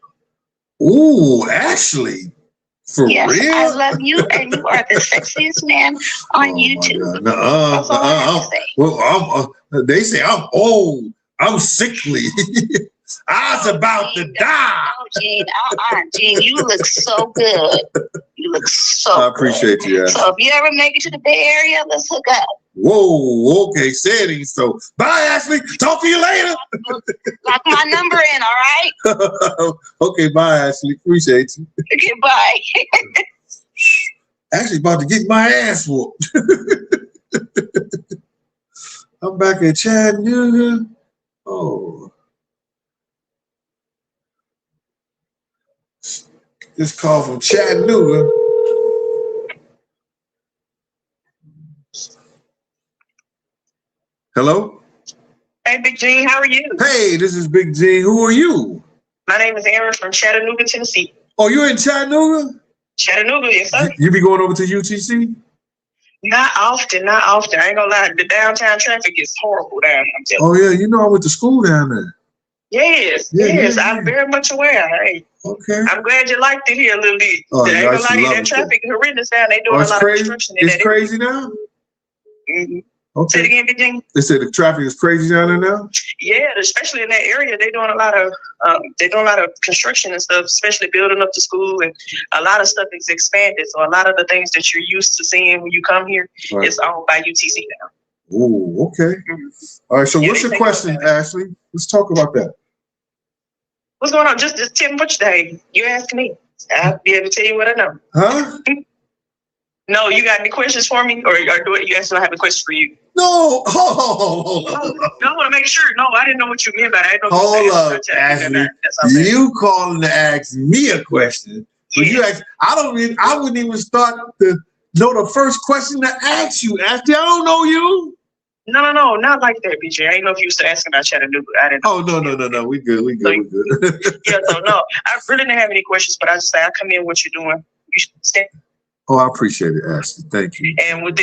Ooh, Ashley. For real? I love you, and you are the sexiest man on YouTube. That's all I have to say. Well, they say I'm old. I'm sickly. I was about to die. Oh, Gene, Gene, you look so good. You look so I appreciate good. you, Ashley. So if you ever make it to the Bay Area, let's hook up. Whoa, okay, say it ain't so. Bye, Ashley. Talk to you later. Lock my number in, all right? Okay, bye, Ashley. Appreciate you. Okay, bye. Ashley about to get my ass whooped. I'm back at Chattanooga. Oh. This call from Chattanooga. Hello? Hey, Big Gene, how are you? Hey, this is Big G. Who are you? My name is Aaron from Chattanooga, Tennessee. Oh, you're in Chattanooga? Chattanooga, yes, sir. You be going over to UTC? Not often. I ain't gonna lie. The downtown traffic is horrible down here. Oh, yeah. You know I went to school down there. Yes, I'm very much aware. Hey, okay. I'm glad you liked it here a little bit. Oh, I ain't gonna lie, love that it. traffic is horrendous down. They doing a lot of construction in It's that crazy now? Mm-hmm. Okay. Say it again, Big Gene. They say the traffic is crazy down there now? Yeah, especially in that area, they're doing a lot of construction and stuff, especially building up the school, and a lot of stuff is expanded. So a lot of the things that you're used to seeing when you come here, Right. it's owned by UTC now. Oh, okay. All right. So Yeah, what's they your take question, Ashley? Let's talk about that. What's going on? Just tell me what you ask me. I'll be able to tell you what I know. Huh? No, you got any questions for me, or do it? You asked me I have a question for you. No. Hold on. No, I want to make sure. No, I didn't know what you meant by that. I didn't know Hold if up, Ashley. You calling to ask me a question? But you ask, I wouldn't even start to know the first question to ask you, Ashley. I don't know you. No, not like that, BJ. I didn't know if you used to ask about Chattanooga. I didn't know. Oh, no. We good. Yeah, so no, I really didn't have any questions, but I just say I come in what you're doing. You should stay. Oh, I appreciate it, Ashley. Thank you. And with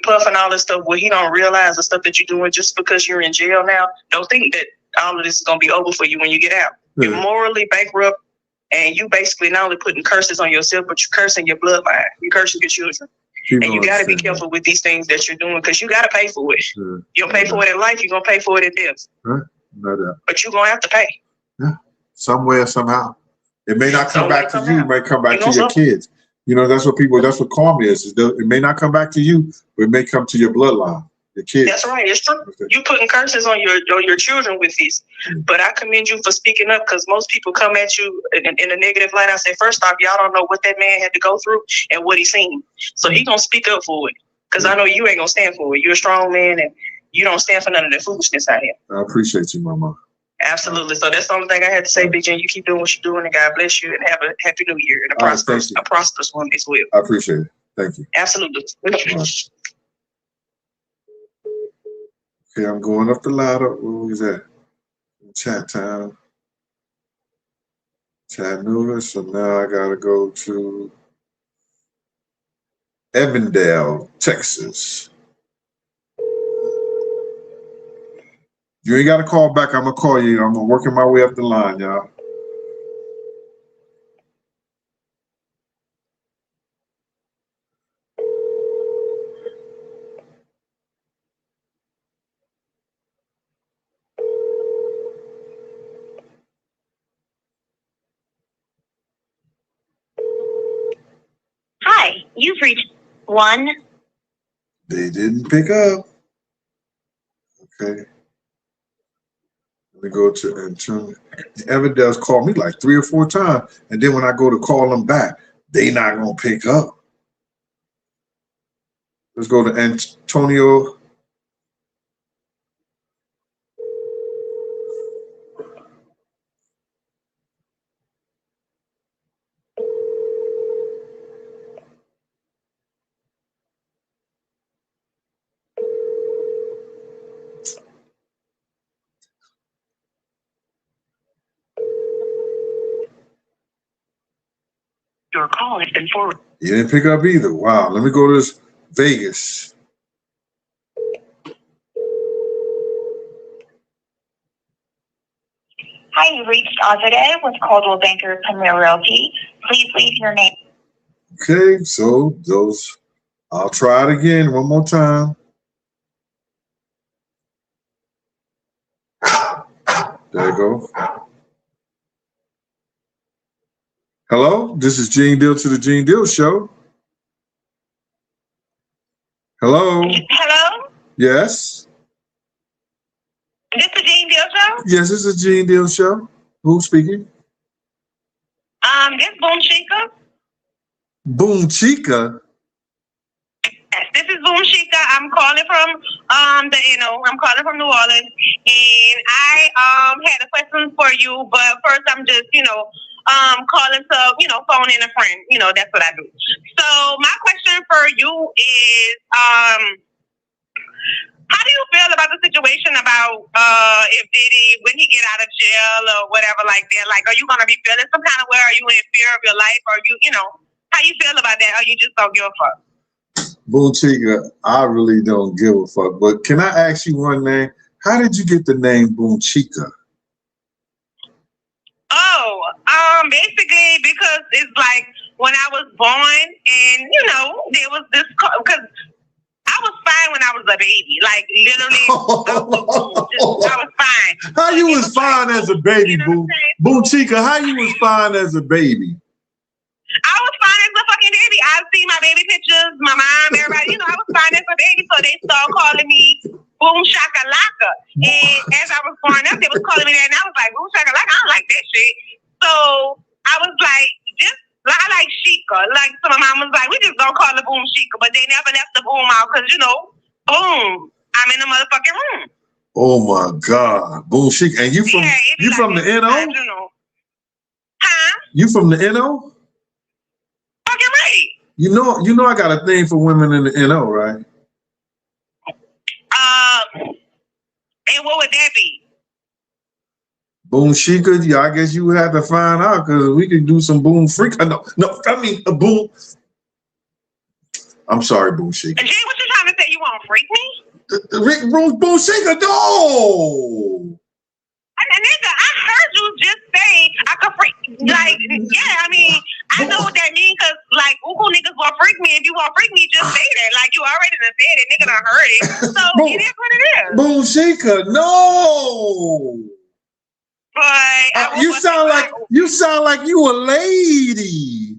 Puff and all this stuff, what he don't realize the stuff that you're doing just because you're in jail now, don't think that all of this is gonna be over for you when you get out. Yeah. You're morally bankrupt, and you basically not only putting curses on yourself, but you're cursing your bloodline. You're cursing your children. People and you got to be understand careful with these things that you're doing because you got to pay for it. Yeah. You don't pay for it in life, you're gonna pay for it in death. Right? No doubt. But you're gonna have to pay. Yeah. Somewhere, somehow. It may not come back to you. It may come back to your so. kids. You know, that's what karma is. It may not come back to you, but it may come to your bloodline, your kids. That's right. It's true. You putting curses on your children with this. But I commend you for speaking up because most people come at you in a negative light. I say, first off, y'all don't know what that man had to go through and what he's seen. So he gonna speak up for it. Because I know you ain't gonna stand for it. You're a strong man and you don't stand for none of that foolishness out here. I appreciate you, Mama. Absolutely. So that's the only thing I had to say, BJ. You keep doing what you're doing, and God bless you, and have a happy new year and a prosperous one as well. I appreciate it. Thank you. Absolutely. Right. Okay, I'm going up the ladder. Where is that? Chattanooga. So now I gotta go to Evandale, Texas. You ain't got to call back. I'm going to call you. I'm working my way up the line, y'all. Hi, you've reached one. They didn't pick up. Okay. Let me go to Antonio. Evandale's called me like 3 or 4 times. And then when I go to call them back, they not going to pick up. Let's go to Antonio. Your call has been forwarded. You didn't pick up either. Wow. Let me go to this Vegas. Hi, you reached Azadeh with Coldwell Banker Premier Realty. Please leave your name. Okay, so I'll try it again one more time. There you go. Hello, this is Gene Deal to the Gene Deal Show. Hello. Hello? Yes. This the Gene Deal Show? Yes, this is Gene Deal Show. Who's speaking? This Boom Chica. Boom Chica. Yes, this is Boom Chica. I'm calling from the I'm calling from New Orleans, and I had a question for you, but first I'm just calling to phone in a friend. That's what I do. So my question for you is how do you feel about the situation about if Diddy, when he get out of jail or whatever like that? Like, are you gonna be feeling some kind of way? Are you in fear of your life? Or how you feel about that? Or you just don't give a fuck? Boom Chica, I really don't give a fuck. But can I ask you one name? How did you get the name Boom Chica? Basically because it's like when I was born, and there was this because I was fine when I was a baby, like literally. I was fine. How you was fine as a baby, Boom? Boom Chica, how you was fine as a baby? I was fine as a fucking baby. I see my baby pictures, my mom, everybody. I was fine as a baby, so they started calling me Boom Shakalaka. And as I was growing up, they was calling me that, and I was like, Boom Shakalaka, I don't like that shit. So I was like, I like Chica. Like, so my mom was like, we just gonna call it Boom Chica, but they never left the boom out because boom, I'm in the motherfucking room. Oh my God, Boom Chica, and you from from the NO? Huh? You from the NO? Fucking right. You know, I got a thing for women in the NO, right? And what would that be? Boom Chica, yeah, I guess you would have to find out because we could do some boom freak. No, I mean a boom. I'm sorry, Boom Chica. Jay, what you trying to say? You want to freak me? Boom Chica, no. Nigga, I heard you just say I could freak. Like, yeah, I mean, I know what that means because, like, niggas want to freak me. If you want to freak me, just say that. Like, you already done said it. Nigga done heard it. So, it is what it is. Boom Chica, no. But you sound like you a lady.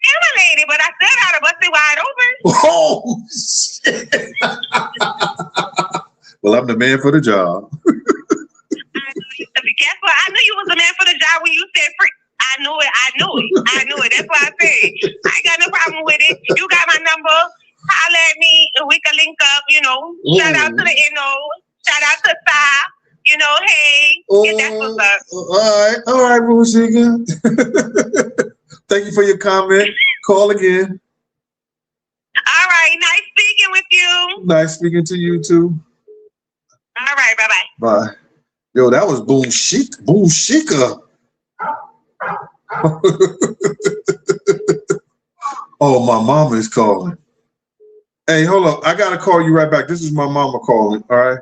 I'm a lady, but I still got to bust it wide open. Oh, shit. Well, I'm the man for the job. Guess what? I knew you was the man for the job when you said freak. I knew it. That's why I said I ain't got no problem with it. You got my number. Holler at me and we can link up, Shout out to the NO. Shout out to Sai. Hey. That's what's up. All right, Boom Chica. Thank you for your comment. Call again. All right. Nice speaking with you. Nice speaking to you too. All right. Bye-bye. Bye. Yo, that was Boom Chica. Boom Chica. Oh, my mama is calling. Hey, hold up. I got to call you right back. This is my mama calling. All right.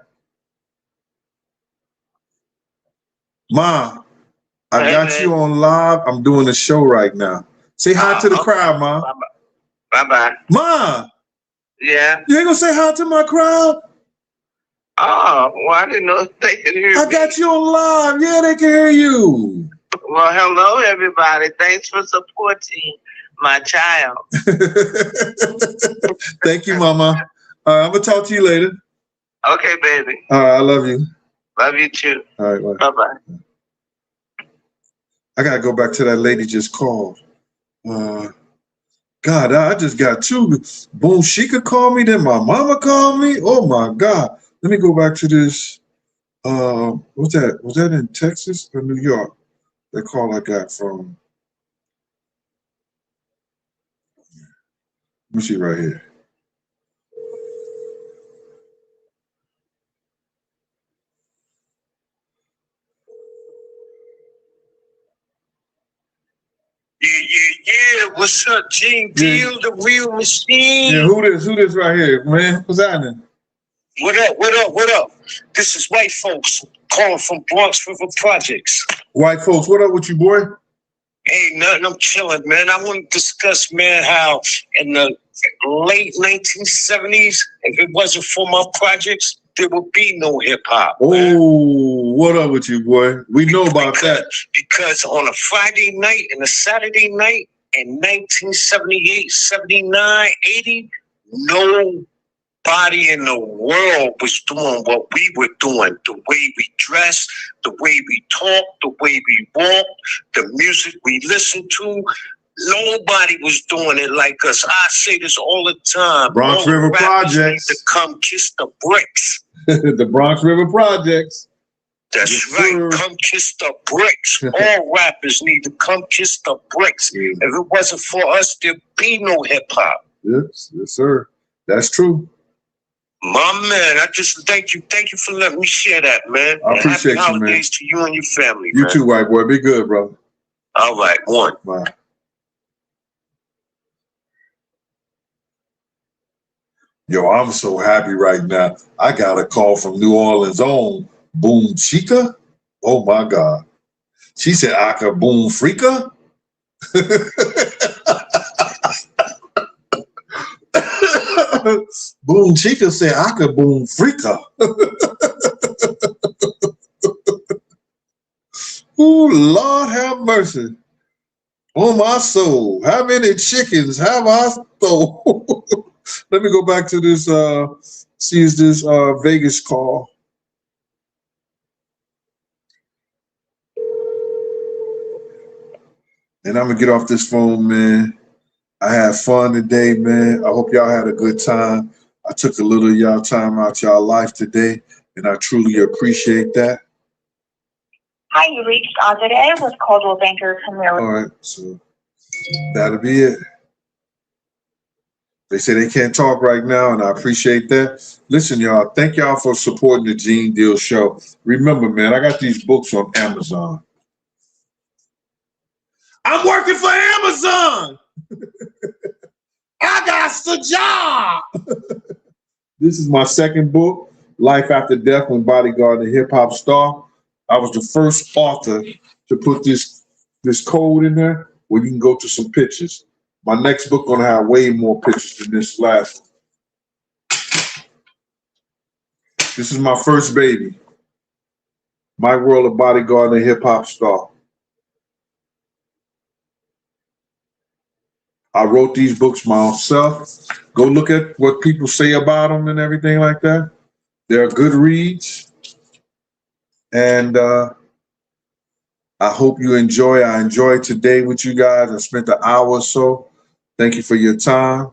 Ma, I got you on live. I'm doing a show right now. Say hi to the crowd, Ma. Bye-bye. Ma. Yeah? You ain't going to say hi to my crowd? Oh, well, I didn't know they could hear me. I got you on live. Yeah, they can hear you. Well, hello, everybody. Thanks for supporting my child. Thank you, Mama. I'm going to talk to you later. Okay, baby. All right, I love you. Love you, too. All right, bye. Bye-bye. I got to go back to that lady just called. God, I just got two. Boom Chica called me, then my mama called me. Oh, my God. Let me go back to this. What's that? Was that in Texas or New York? That call I got from. Let me see right here. Yeah. What's up, Gene Deal, the real machine? Yeah, who this right here, man? What's happening? What up? This is white folks calling from Bronx River Projects. White folks, what up with you, boy? Ain't nothing, I'm chilling, man. I want to discuss, man, how in the late 1970s, if it wasn't for my projects, there would be no hip hop. Oh, what up with you, boy? We know about that. Because on a Friday night and a Saturday night in 1978, 79, 80, nobody in the world was doing what we were doing. The way we dressed, the way we talked, the way we walked, the music we listened to. Nobody was doing it like us. I say this all the time. Bronx River Projects. Need to come kiss the bricks. The Bronx River Projects. That's yes, right. Sir. Come kiss the bricks. All rappers need to come kiss the bricks. Yeah. If it wasn't for us, there'd be no hip hop. Yes, sir. That's true. My man, I just thank you. Thank you for letting me share that, man. I appreciate happy you, man. holidays to you and your family. You man. too, white boy. Be good, brother. All right, one. Bye. Yo, I'm so happy right now. I got a call from New Orleans' own Boom Chica. Oh my God. She said, Aka Boom Freaka. Boom Chica said, Aka Boom Freaka. Ooh, Lord have mercy. On my soul. How many chickens have I stole? Let me go back to this, see is this Vegas call. And I'm gonna get off this phone, man. I had fun today, man. I hope y'all had a good time. I took a little of y'all time out y'all life today, and I truly appreciate that. Hi, you reached Azadeh with Coldwell Banker. All right, so that'll be it. They say they can't talk right now, and I appreciate that. Listen, y'all, thank y'all for supporting the Gene Deal Show. Remember, man, I got these books on Amazon. I'm working for Amazon. I got the job. This is my second book, Life After Death when Bodyguard the Hip Hop Star. I was the first author to put this code in there where you can go to some pictures. My next book gonna have way more pictures than this last one. This is my first baby. My World of Bodyguard and Hip Hop Star. I wrote these books myself. Go look at what people say about them and everything like that. They're good reads. And I hope you enjoy. I enjoyed today with you guys. I spent an hour or so. Thank you for your time.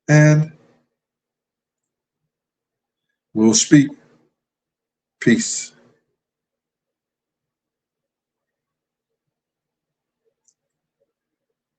And we'll speak. Peace.